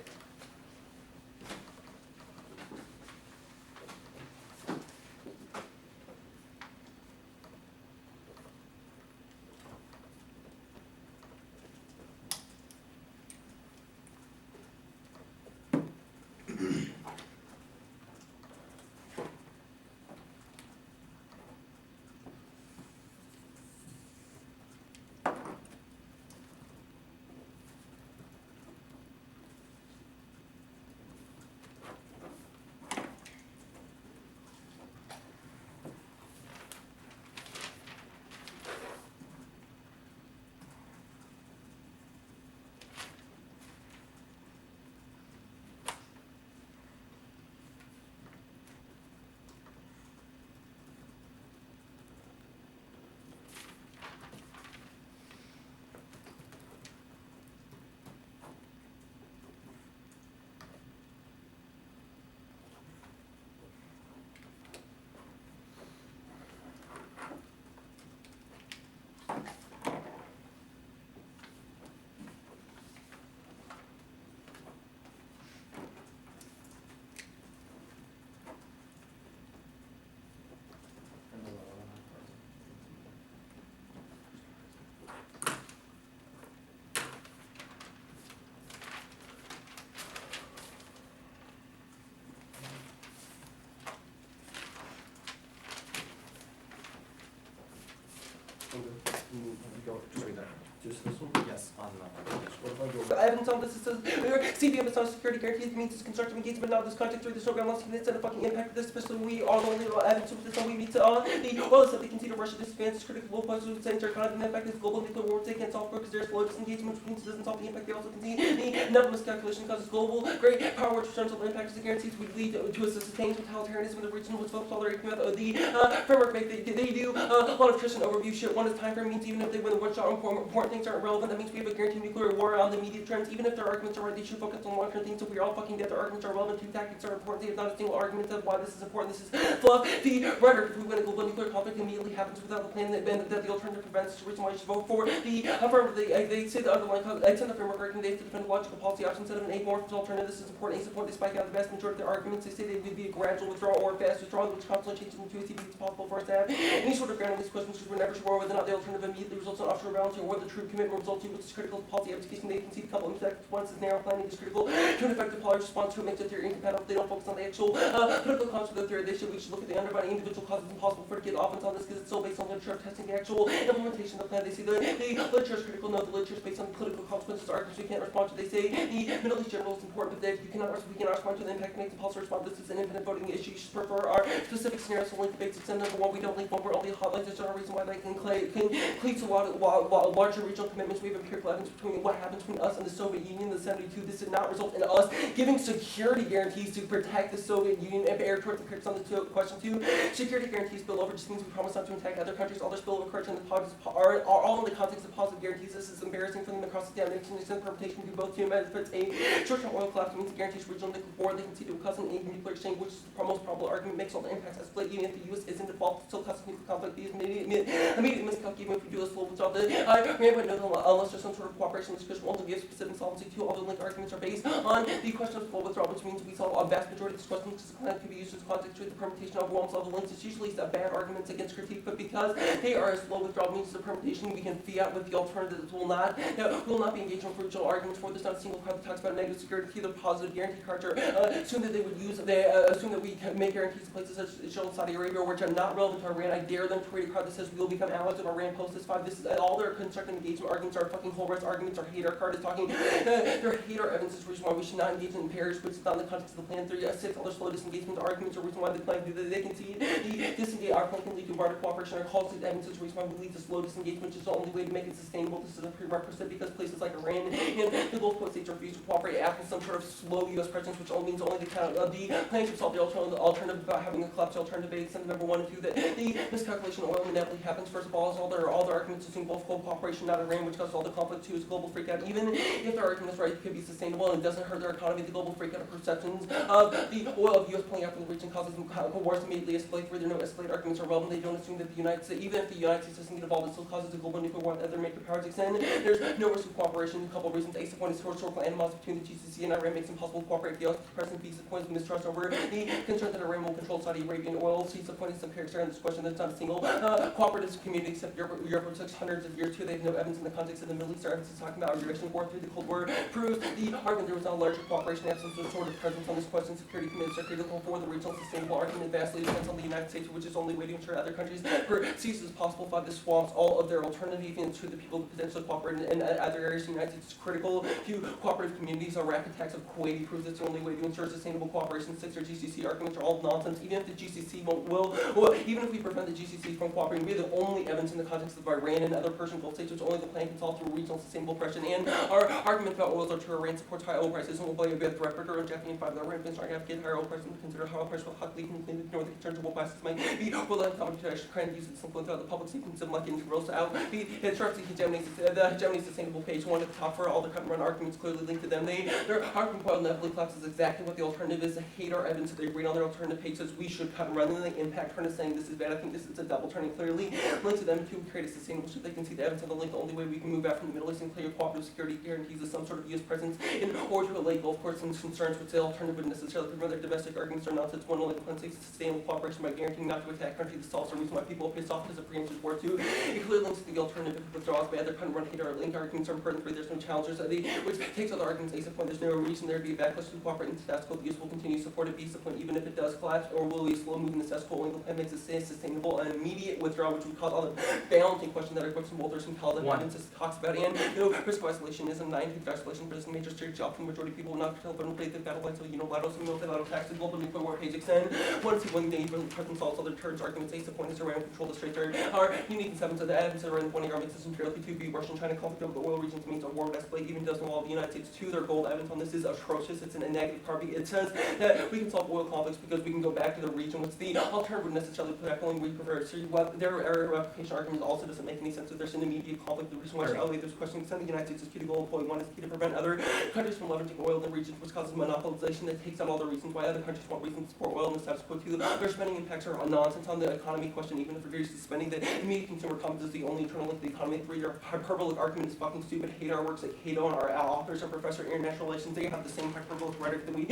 Just read that. Just this one? Yes, on the. What if I go The evidence on this is says, CBM is not a security guarantee. It means it's constructive engagement. Now, this context through this program unless it's a fucking impact of this, especially we are the only evidence of this, and we meet the well, is that they consider Russia disadvantage critical low points with the center continent. In fact, this global nuclear war they can't solve because there's low disengagement, which means it doesn't solve the impact. They also concede the number miscalculation causes global great power, which returns on the impact of the guarantees would lead to a sustained totalitarianism in the region, which folks tolerate the framework they do a lot of Tristan overview shit. One is time frame means even if they win the one shot, important things aren't relevant. That means we have a guaranteed nuclear war on the immediate trends. Even if their arguments are right, they should focus on long-term things. So we are all fucking dead. Their arguments are relevant. Two tactics are important. They have not a single argument of why this is important. This is fluff. The rhetoric, if we win a global nuclear conflict, immediately happens without the plan that the alternative prevents. Is the reason why you should vote for the affirmative. They say the underlying extend the framework recommendation to defend logical policy options instead of an amorphous alternative. This is important. Ace point they spike out the vast majority of their arguments. They say they would be a gradual withdrawal or a fast withdrawal, which constantly changes into a CB. It's possible for us to have any sort of ground in these questions because we're never sure whether or not the alternative immediately results in offshore balancing or the true commitment resulting, which is critical to policy application. They can see the couple of effects. One is narrow planning is critical to an effective policy response to a mixed theory incompatible. They don't focus on the actual political concept of the theory. We should look at the underlying individual causes. Impossible for it to get offense on this because it's so based on literature of testing the actual implementation of the plan. They see the literature is critical. No, the literature is based on political consequences. Arguments we can't respond to. They say the Middle East general is important, but that we cannot respond to the impact it makes the policy response. This is an infinite voting issue. You should prefer our specific scenarios. So link debates. Extend number one. We don't link one. We're only hotlines. There's no reason why they can cleave to larger regional commitments. We have empirical evidence between what happens between us and the Soviet Union in the 72. This did not result in us giving security guarantees to protect the Soviet Union. If air towards the critics on the question two, security guarantees spillover just means we promise not to attack other countries. All their spillover correction and the are all in the context of positive guarantees. This is embarrassing for them across the examination. Extend interpretation do both two methods. A short-term oil collapse means the guarantees regional nuclear war. They can see to a cause an nuclear exchange, which is the most probable argument. Makes all the impacts escalate. Even if the U.S. is in default, still causes nuclear conflict. These immediate miscalculate even if we do this full without the unless there's some sort of cooperation. This question will only give specific solvency to all the link arguments are based on the question of full withdrawal, which means we solve a vast majority of this question because the plan can be used as context to the permutation of overwhelms all the links. It's usually a bad arguments against critique, but because they are a slow withdrawal means the permutation, we can fiat with the alternative that will not be engaged in original arguments for this. Not a single card that talks about negative security, either positive guarantee cards or assume that they would use assume that we can make guarantees in places such as Israel and Saudi Arabia, which are not relevant to Iran. I dare them to create a card that says we will become allies of Iran post this 5. This is all their constructive engagement arguments are fucking whole rest arguments. Our hater card is talking their hater evidence is the reason why we should not engage in pairs, which is not in the context of the plan. 3, 6 other slow disengagement arguments are the reason why the plan do that they can see the disengage our plan can lead to barter cooperation. Our calls to evidence is the reason why we lead to slow disengagement, which is the only way to make it sustainable. This is a prerequisite because places like Iran and the Gulf Coast states refuse to cooperate after some sort of slow U.S. presence, which only means only the plan to solve the alternative about having a collapse alternative based on number 1 and 2 that the miscalculation of oil inevitably happens. First of all, is all their arguments assume both global cooperation, not Iran, which causes all the conflict. 2 is global freakout. Even if their argument is right, it could be sustainable and it doesn't hurt their economy. The global freakout of perceptions of the oil of U.S. pulling out from the region causes wars to immediately escalate. Where there are no escalate arguments are relevant. They don't assume that the United States, even if the United States doesn't get involved, it still causes a global nuclear war that other major powers extend. There's no risk of cooperation. A couple of reasons. A point is historical animosity between the GCC and Iran makes it impossible to cooperate. If the US President B point is mistrust over the concern that Iran will control Saudi Arabian oil. C point is some character in this question. There's not a single cooperative community except Europe takes hundreds of years too. They have no evidence in the context of the Middle East. Our evidence is talking about our direction war through the Cold War proves the argument there was not a larger cooperation absence of sort of presence on this question. Security commitments are critical for the regional sustainable argument vastly depends on the United States, which is the only way to ensure other countries perceive as possible. 5, this swamps all of their alternative to the people who potentially cooperate in other areas. The United States is critical to cooperative communities. Our rapid attacks of Kuwait proves it's the only way to ensure sustainable cooperation. 6, our GCC arguments are all nonsense. Even if the GCC even if we prevent the GCC from cooperating, we are the only evidence in the context of Iran and other Persian Gulf states, which only the plan can solve through regional sustainable oppression. And our argument about oils are true. Iran supports high oil prices and will play a bit threat for Japanese 5. The Iran been starting to get higher oil prices and consider high oil prices will hotly ignore the concerns of oil prices might be will let companies try and use it simple throughout the public safety system like in roast out. It starts the hegemony sustainable page 1 at the top for all the cut and run arguments clearly linked to them. Their argument about inevitably collapse is exactly what the alternative is. They hate our evidence that they read on their alternative page says we should cut and run. And the impact turn is saying this is bad. I think this is a double turning clearly linked to them to create a sustainable ship. They can see the evidence on the link. The only way we can move out from the Middle East and clear cooperative security guarantees is some sort of U.S. presence in order to allay Gulf courts and concerns which the alternative would necessarily prevent. Their domestic arguments are nonsense. One only plans sustainable cooperation by guaranteeing not to attack countries. This solves the reason why people are pissed off as a preemptive war too. It clearly links to the alternative withdrawals bad. Their cut and run hate our link arguments are important. 3, there's no challengers. Which takes other arguments. A point, there's no reason there to be a backlash to cooperate in status quo. The use will continue to support it. B point, even if it does collapse or will be slow moving the status quo, only the plan makes it stay sustainable and immediate withdrawal, which would cause all the balancing question that our books and Walters and Calder evidence talks about. And risk of isolation is a 9 isolation, but it's a major strategy option. The majority of people will not tell them play the battle lines of unilateral and multilateral attacks and global nuclear war page extend. One people they really present solves other turns arguments. A point is around control the Straits are unique in 7 to the evidence that are in 1 argument system fairly to be Russian China conflict over the oil regions means a war would escalate even doesn't involve the United States. 2, their gold evidence on this is atrocious. It's in a negative carbon. It says that we can solve oil conflicts because we can go back to the region which the alternative would necessarily put back only we prefer. So their area replication argument also doesn't make any sense. If there's an immediate conflict, the reason why I elevate this question is the United States is key to goal. Point 1 is key to prevent other countries from leveraging oil in the region, which causes monopolization that takes out all the reasons why other countries want reasons to support oil in the status quo. 2, their spending impacts are nonsense on the economy question, even if it reduces spending. The immediate consumer confidence is the only internal link to the economy. 3, their hyperbolic argument is fucking stupid. Hate our works like Cato and our authors are professor of international relations. They have the same hyperbolic rhetoric that we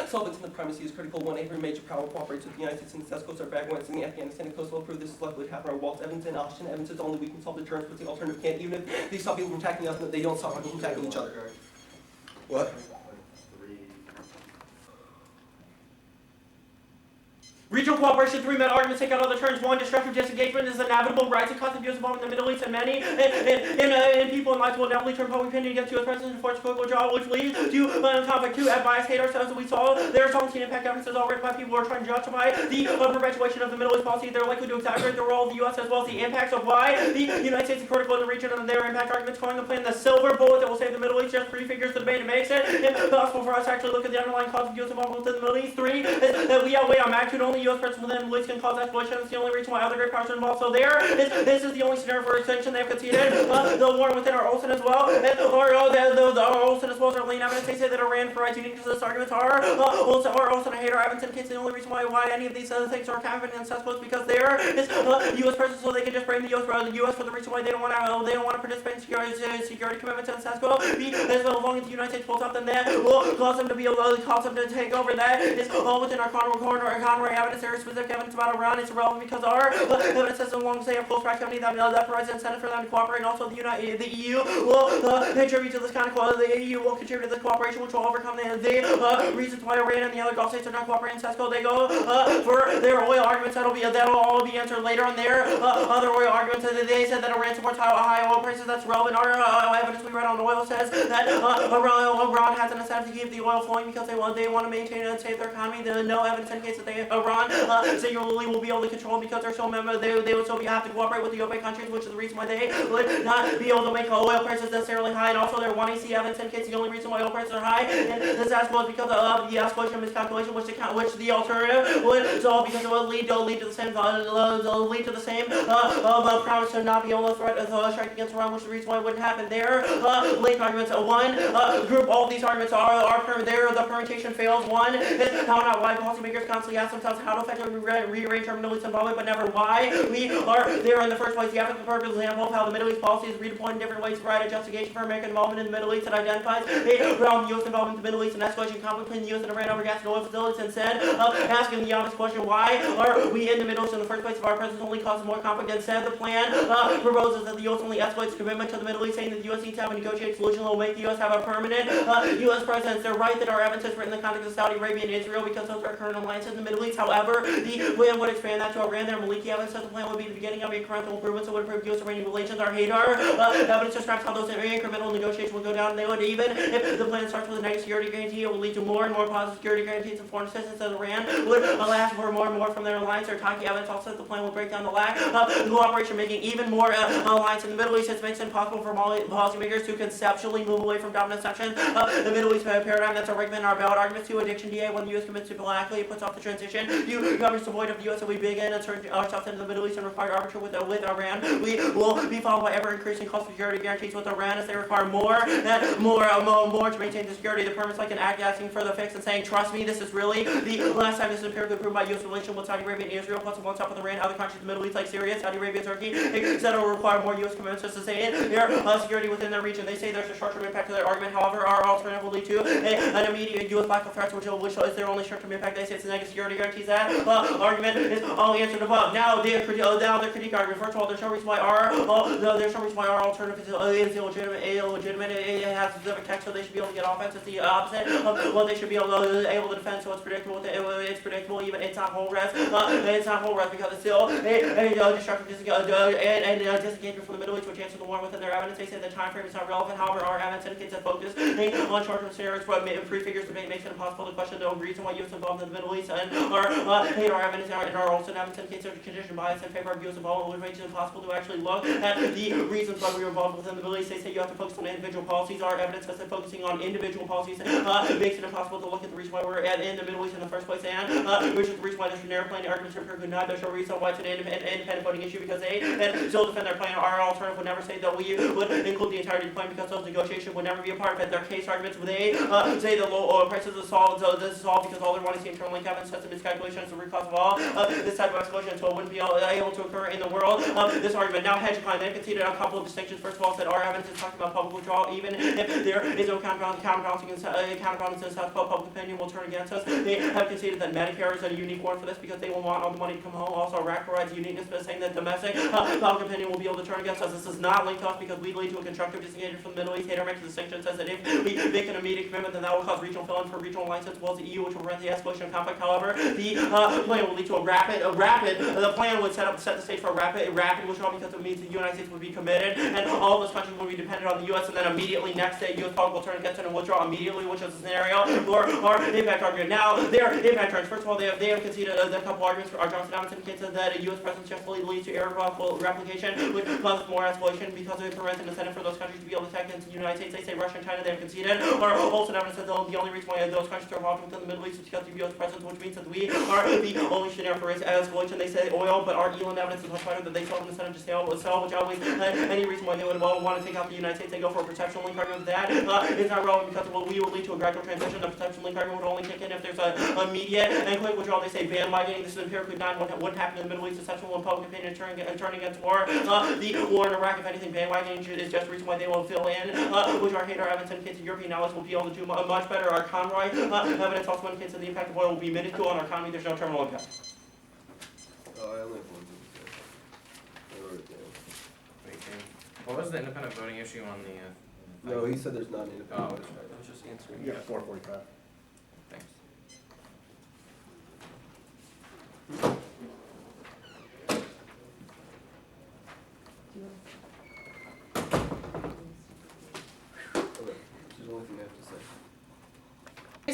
solve it in the primacy is critical. 1, every major power cooperates with the United States and the status quo. Our back when it's in the Afghanistan and Kosovo prove this is likely to happen. Our Walt Evans and Austin Evans is only we can solve the terms, but the alternative can't. Even if they stop people from attacking us, they don't stop people from attacking each other. What? Regional cooperation, 3 main arguments take out other terms. 1, destructive disengagement is inevitable. Rising cost of U.S. involvement in the Middle East, and many and people in life will inevitably turn public opinion against U.S. President and force political withdrawal, which leads to conflict. 2, add bias, hate ourselves, and we saw there are 17 impact evidences already by people who are trying to justify the perpetuation of the Middle East policy. They're likely to exaggerate the role of the U.S. as well as the impacts of why the United States is critical in the region, and their impact arguments calling the plan the silver bullet that will save the Middle East just prefigures the debate and makes it impossible for us to actually look at the underlying cause of U.S. involvement within the Middle East. 3, is that we outweigh on magnitude only U.S. presence within the Middle East can cause escalation. It's the only reason why other great powers are involved. So this is the only scenario for extension they've conceded. The war within our Olsen as well, or our Olsen as well as our lean evidence. They say that Iran provides unique to this arguments are Olsen and Hader evidence indicates the only reason why any of these other things are happening in Cesspool is because there is U.S. presence, so they can just blame the U.S. for the reason why they don't want to participate in security commitments in Cesspool. As long as the United States pulls up, then that will cause them to be able to take over. That is all within our Conroy evidence. There is specific evidence about Iran. It's irrelevant because our evidence says as long as they have close proximity, that provides an incentive for them to cooperate. And also the EU will contribute to this kind of the EU will contribute to this cooperation, which will overcome the reasons why Iran and the other Gulf states are not cooperating in CESCO. They go for their oil arguments. That'll all be answered later on their other oil arguments. They said that Iran supports high oil prices. That's relevant. Our evidence we read on oil says that Iran has an incentive to keep the oil flowing because they want to maintain and save their economy. No evidence indicates that Iran singularly will be able to control them because they're still members. They would still have to cooperate with the OPEC countries, which is the reason why they would not be able to make oil prices necessarily high. And also, they're wanting to see evidence indicates the only reason why oil prices are high and this escalation is because of the escalation of miscalculation, which the alternative would solve because it would lead to the same promise to not be able to strike against Iran, which is the reason why it wouldn't happen. Their link arguments. One group, all of these arguments are the permutation fails. One is how not why policymakers constantly ask themselves how to effectively rearrange our Middle East involvement, but never why we are there in the first place. The African perfect example of how the Middle East policy is redeployed in different ways to provide a justification for American involvement in the Middle East that identifies a realm of U.S. involvement in the Middle East and escalation conflict between the U.S. and Iran over gas and oil facilities. Instead of asking the honest question, why are we in the Middle East in the first place if our presence only causes more conflict? Instead, the plan proposes that the U.S. only escalates commitment to the Middle East, saying that the U.S. needs to have a negotiated solution that will make the U.S. have a permanent U.S. presence. They're right that our evidence is written in the context of Saudi Arabia and Israel because those are current alliances in the Middle East. However, the plan would expand that to Iran. Their Maliki evidence says the plan would be the beginning of incremental improvements that would improve U.S.-Iranian relations. Our Haidar evidence describes how those incremental negotiations would go down, and they would even, if the plan starts with a negative security guarantee, it will lead to more and more positive security guarantees and foreign assistance that Iran would ask for more and more from their alliance. Their Taki evidence also says the plan will break down the lack of cooperation, making even more alliance in the Middle East. It makes it impossible for policymakers to conceptually move away from dominant section of the Middle East paradigm. That's a argument in our ballot arguments to addiction DA. When the U.S. commits to blackly, it puts off the transition to governments devoid of the U.S. and we begin insert ourselves into the Middle East and require arbitration with Iran. We will be followed by ever-increasing cost of security guarantees with Iran as they require more to maintain the security. The permits like an act asking for the fix and saying, trust me, this is really the last time this is empirically proven by U.S. relation with Saudi Arabia and Israel, plus one stop with Iran. Other countries in the Middle East like Syria, Saudi Arabia, Turkey, said it will require more U.S. commitments just to say their security within their region. They say there's a short-term impact to their argument. However, our alternative will lead to an immediate U.S. lack of threats, which is their only short-term impact. They say it's a negative security guarantees. That argument is all answered above. Now their critique argument. First of all, there's no reason why our alternative is illegitimate. It has specific text, so they should be able to get offense. It's the opposite of what they should be able to defend. So it's predictable. It's predictable. Even it's not whole res. It's not whole res because it's still a destructive disengagement from the Middle East, which answers the war within their evidence. They say the time frame is not relevant. However, our evidence indicates that focus on short-term scenarios, but prefigures debate makes it impossible to question the reason why U.S. involved in the Middle East. And our evidence and our also evidence indicates there's a condition bias in favor of U.S. involvement, which makes it impossible to actually look at the reasons why we were involved within the Middle East. They say you have to focus on individual policies. Our evidence says that focusing on individual policies makes it impossible to look at the reason why we're in the Middle East in the first place, and which is the reason why there's an airplane arguments are good not to show reason why it's an independent voting issue because they still defend their plan. Our alternative would never say that we would include the entirety of the plan because those negotiations would never be a part of it. Their case arguments, they say the low oil prices are solved. So this is all because all they want to see internal link evidence sets of miscalculation escalation is the root cause of all this type of escalation, so it wouldn't be able to occur in the world. This argument now hedge decline then conceded a couple of distinctions. First of all, said our evidence is talking about public withdrawal, even if there is no counterbalancing in the South Pole, public opinion will turn against us. They have conceded that Medicare is a unique one for this because they will want all the money to come home. Also, Iraq provides uniqueness by saying that domestic public opinion will be able to turn against us. This is not linked to us because we lead to a constructive disengagement from the Middle East. Hader makes a distinction, says that if we make an immediate commitment, then that will cause regional fill-in for regional alliances as well as the EU, which will prevent the escalation of conflict. However, the plan will lead to the plan would set the stage for a rapid withdrawal because it means the United States would be committed and all those countries will be dependent on the U.S. and then immediately next day U.S. public will turn against it and withdraw immediately, which is a scenario for our impact argument. Now, their impact terms. First of all, they have conceded a couple arguments. Our Johnson Adams indicates that a U.S. presence just leads to irreversible replication, which causes more escalation because it prevents an incentive for those countries to be able to attack against the United States. They say Russia and China, they have conceded. Our Olson Evans said the only reason why those countries are involved within the Middle East is because of U.S. presence, which means that we are the only scenario for escalation. They say oil, but our Eland evidence is much better that they still have an incentive to sell, which always any reason why they would want to take out the United States. They go for a perception link argument. That is not relevant because we will lead to a gradual transition. The perception link argument would only kick in if there's a immediate and quick withdrawal. They say bandwagoning. This is empirically not what happened in the Middle East. Exceptional when public opinion turning against war. The war in Iraq, if anything, bandwagoning is just the reason why they will fill in, which our Hader evidence indicates that European allies will be able to do much better. Our Conroy evidence also indicates that the impact of oil will be minuscule on our economy. There's no terminal impact. I only have one thing to say. I wrote it down. What was the independent voting issue on the? No, he said there's not an independent. Oh, vote. I was just answering. Yeah, 4:45. Thanks. Okay, she's the only thing I have to say.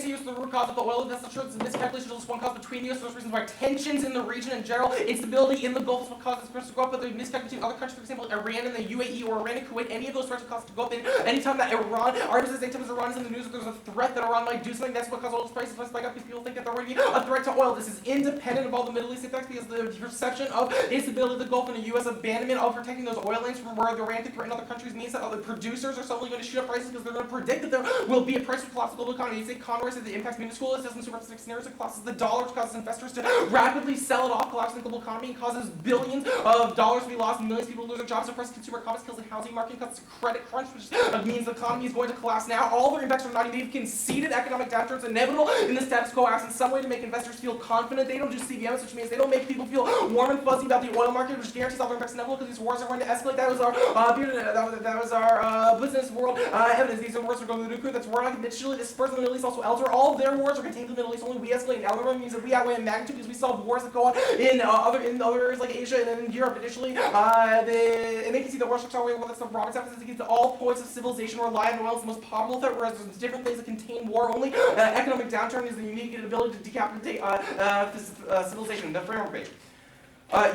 Use the root cause of the oil divestiture. It's a miscalculation of this one cause between the U.S. Those reasons why tensions in the region in general, instability in the Gulf is what causes threats to go up, but the miscalculation of other countries, for example, Iran and the UAE or Iran and Kuwait, any of those threats cause to go up. And anytime that anytime Iran is in the news, if there's a threat that Iran might do something, that's what causes oil prices to spike up because people think that there would be a threat to oil. This is independent of all the Middle East effects because the perception of instability of the Gulf and the U.S. abandonment of protecting those oil lanes from where Iran could threaten other countries means that other producers are suddenly going to shoot up prices because they're going to predict that there will be a price for collapse of the global economy. You say Conroy said the impact's minuscule. It doesn't super specific scenarios. It collapses the dollar, which causes investors to rapidly sell it off, collapsing the global economy, and causes billions of dollars to be lost, and millions of people to lose their jobs, suppresses consumer confidence, kills the housing market, cuts the credit crunch, which means the economy is going to collapse now. All their impacts are not even. They've conceded economic downturns inevitable in the status quo acts in some way to make investors feel confident. They don't do CVMs, which means they don't make people feel warm and fuzzy about the oil market, which guarantees all their impacts inevitable because these wars are going to escalate. That was our business world evidence. These wars are going to nuclear. That's war unconditionally. This spurs in the Middle East also elder. All of their wars are contained in the Middle East. Only we escalate. Elder means that we outweigh in magnitude because we solve wars that go on in other areas like Asia and in Europe. Additionally, they can see the Russian Tower. Well, that's the Roberts emphasis against all points of civilization rely on oil. It's the most powerful threat. Whereas there's different things that contain war only. Economic downturn is the unique ability to decapitate civilization. The framework page.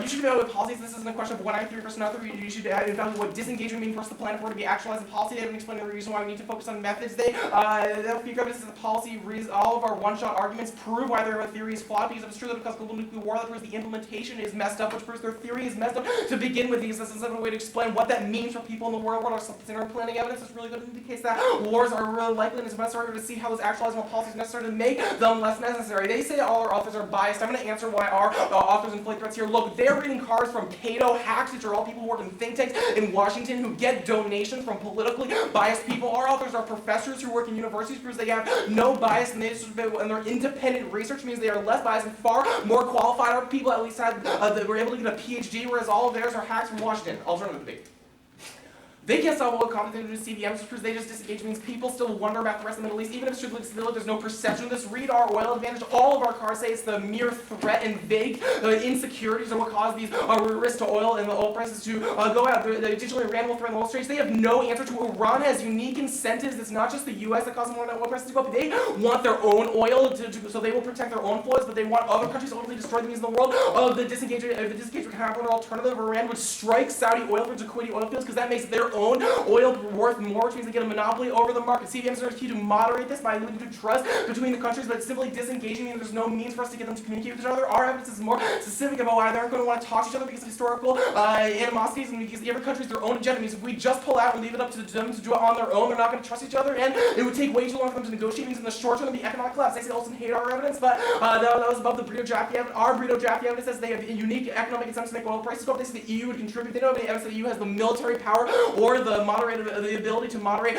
You should evaluate policies. This isn't a question of what I theory versus another theory. You should evaluate what disengagement means versus the plan for it to be actualized in policy. They haven't explained the reason why we need to focus on methods. They'll figure out this is a policy. All of our one-shot arguments prove why their theory is flawed because it's true that because of global nuclear war, that proves the implementation is messed up, which proves their theory is messed up to begin with. Because this is a way to explain what that means for people in the world. What our scenario planning evidence is really good indicates that wars are really likely, and it's necessary to see how those actualizable policies are necessary to make them less necessary. They say all our authors are biased. I'm going to answer why our authors inflate threats here. Look, they're reading cards from Cato hacks, which are all people who work in think tanks in Washington who get donations from politically biased people. Our authors are professors who work in universities because they have no bias and their independent research means they are less biased and far more qualified. Our people at least were able to get a PhD, whereas all of theirs are hacks from Washington. Alternative debate. They can't solve what competent to do CVMs because they just disengage means people still wonder about the rest of the Middle East. Even if it's strictly stability, there's no perception of this. Read our oil advantage. All of our cards say it's the mere threat and vague insecurities are what cause these risks to oil and the oil prices to go out. Additionally, Iran will threaten oil trades. They have no answer to Iran has unique incentives. It's not just the U.S. that causes more oil prices to go up. They want their own oil, so they will protect their own flows, but they want other countries to ultimately destroy the means in the world of the disengagement. If the disengagement happened, an alternative, Iran would strike Saudi oil fields and Kuwaiti oil fields because that makes their their own oil worth more, which means they get a monopoly over the market. CBMs are key to moderate this by limiting trust between the countries, but simply disengaging means there's no means for us to get them to communicate with each other. Our evidence is more specific about why they aren't going to want to talk to each other because of historical animosities and because every country has their own agenda. Means if we just pull out and leave it up to them to do it on their own, they're not going to trust each other, and it would take way too long for them to negotiate. Means in the short term, there'll be economic collapse. They say also hate our evidence, but that was above the Brito-Drafty evidence. Our Brito-Drafty evidence says they have a unique economic incentive to make oil prices go up. They say the EU would contribute. They don't have any evidence that the EU has the military power or the ability to moderate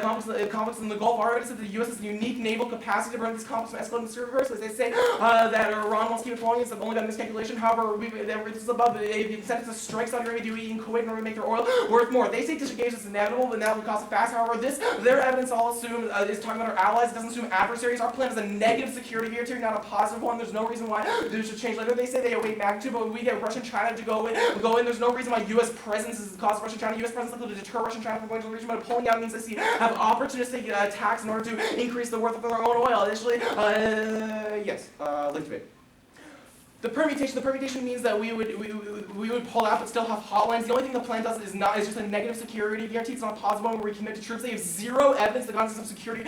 conflicts in the Gulf. Our evidence says that the US has a unique naval capacity to prevent these conflicts from escalating to reverse. They say that Iran wants to keep it flowing. It's only got a miscalculation. However, this is above the incentive to strike Saudi Arabia, UAE, and Kuwait in order to make their oil worth more. They say disengagement is inevitable, but that would cost it fast. However, their evidence all assumes is talking about our allies. It doesn't assume adversaries. Our plan is a negative security guarantee, not a positive one. There's no reason why this should change later. They say they await magnitude, but we get Russia and China to go in. There's no reason why U.S. presence is the cause of Russia and China. U.S. presence is likely to deter Russia and China from going to the region, but pulling out means they have opportunistic attacks in order to increase the worth of their own oil. Additionally, link to it. The permutation means that we would pull out but still have hotlines. The only thing the plan does is just a negative security guarantee. It's not a positive one where we commit to troops. They have zero evidence that consists of security,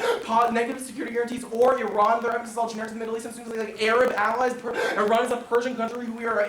negative security guarantees, or Iran. Their evidence is all generic in the Middle East. Things like Arab allies. Iran is a Persian country who we are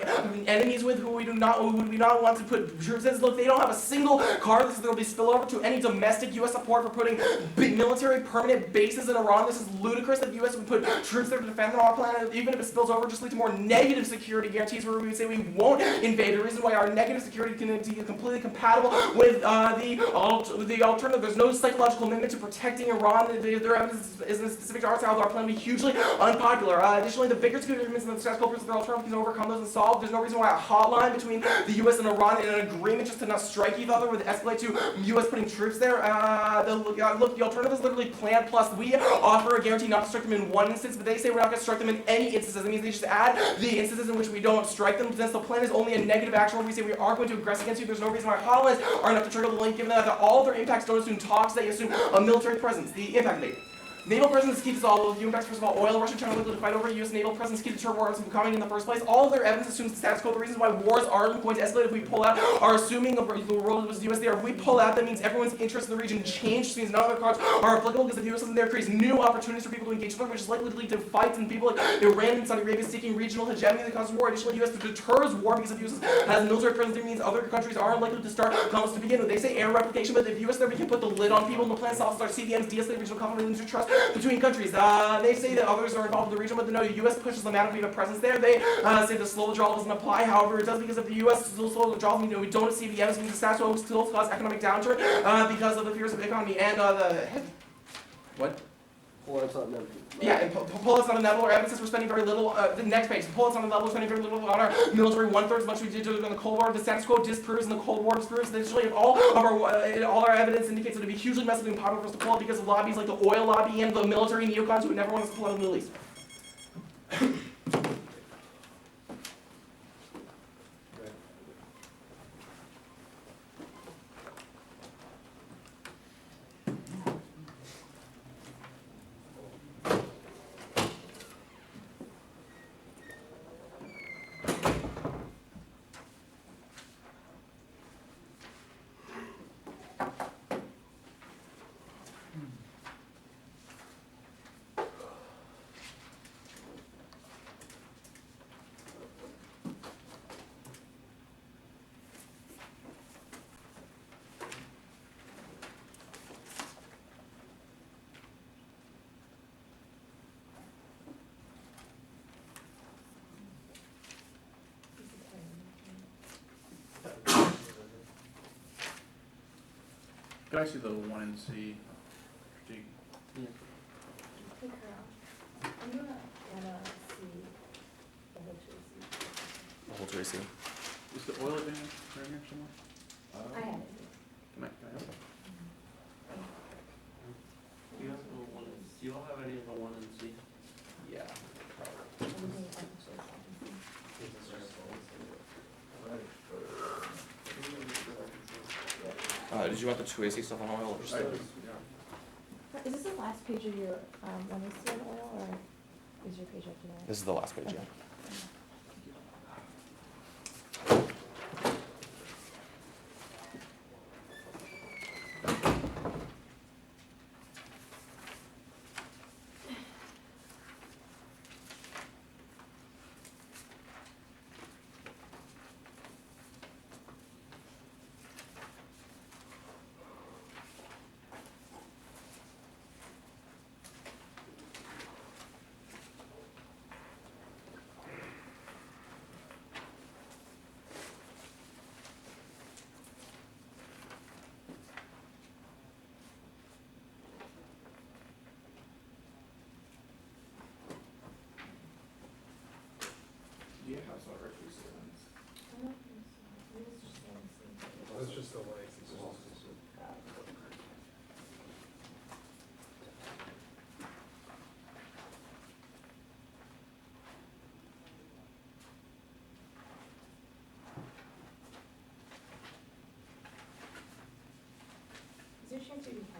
enemies with, who we do not want to put troops in. Look, they don't have a single card that there will be spillover to any domestic U.S. support for putting big military permanent bases in Iran. This is ludicrous that the U.S. would put troops there to defend them on our planet. Even if it spills over, just lead to more negative security guarantees where we would say we won't invade. The reason why our negative security guarantee is completely compatible with the alternative. There's no psychological commitment to protecting Iran. Their evidence isn't specific to our side, although our plan would be hugely unpopular. Additionally, the bigger security agreements and the status quo of their alternative can overcome those and solve. There's no reason why a hotline between the U.S. and Iran in an agreement just to not strike each other would escalate to U.S. putting troops there. The alternative is literally plan plus. We offer a guarantee not to strike them in one instance, but they say we're not going to strike them in any instances. It means they just add the instances in which we don't strike them. Since the plan is only a negative action where we say we are going to aggress against you, there's no reason why hotlines are enough to trigger the link, given that all of their impacts don't assume talks, they assume a military presence. The impact date. Naval presence is key to all of the impacts. First of all, oil, Russia, China, likely to fight over. U.S. naval presence key to deter wars from coming in the first place. All of their evidence assumes the status quo. The reasons why wars are going to escalate if we pull out are assuming the world was U.S. there. If we pull out, that means everyone's interest in the region change. Which means none of their cards are applicable because if the U.S. isn't there, it creates new opportunities for people to engage with them, which is likely to lead to fights and people like Iran and Saudi Arabia seeking regional hegemony that causes war. Additionally, the U.S. deters war because if the U.S. has military presence, it means other countries are unlikely to start conflicts to begin with. They say air replication, but if the U.S. there, we can put the lid on people and the plan solves our CDMs, de-escalate regional conflict and lose trust between countries. They say that others are involved in the region, but no, the U.S. pushes them out if we have a presence there. They say the slow withdrawal doesn't apply. However, it does because if the U.S. slow withdrawal, we don't see the evidence, means the status quo will still cause economic downturn because of the fears of the economy and what? Well, that's not meant to. Yeah, and pull us on a level. Our evidence says we're spending very little. The next page. Pull us on a level. We're spending very little on our military. 1/3 as much as we did during the Cold War. The status quo disproves, and the Cold War disproves. Additionally, all our evidence indicates that it would be hugely massively impossible for us to pull out because of lobbies like the oil lobby and the military neocons who would never want us to pull out of the Middle East. Could I see the 1 and C? Pick her up. I'm gonna see the whole Tracy. The whole Tracy. Is the oil advantage right here somewhere? I have it. Can I have it? You have the one. You don't have any of the 1 and C. Yeah. Everything else is just- Did you want the 2AC stuff on oil or just I the... just, yeah. Is this the last page of your, when we see the oil, or is your page after that? This is the last page, yeah. have some other precedents. I don't think so. Maybe it's just like the That's just the length. Is there a chance you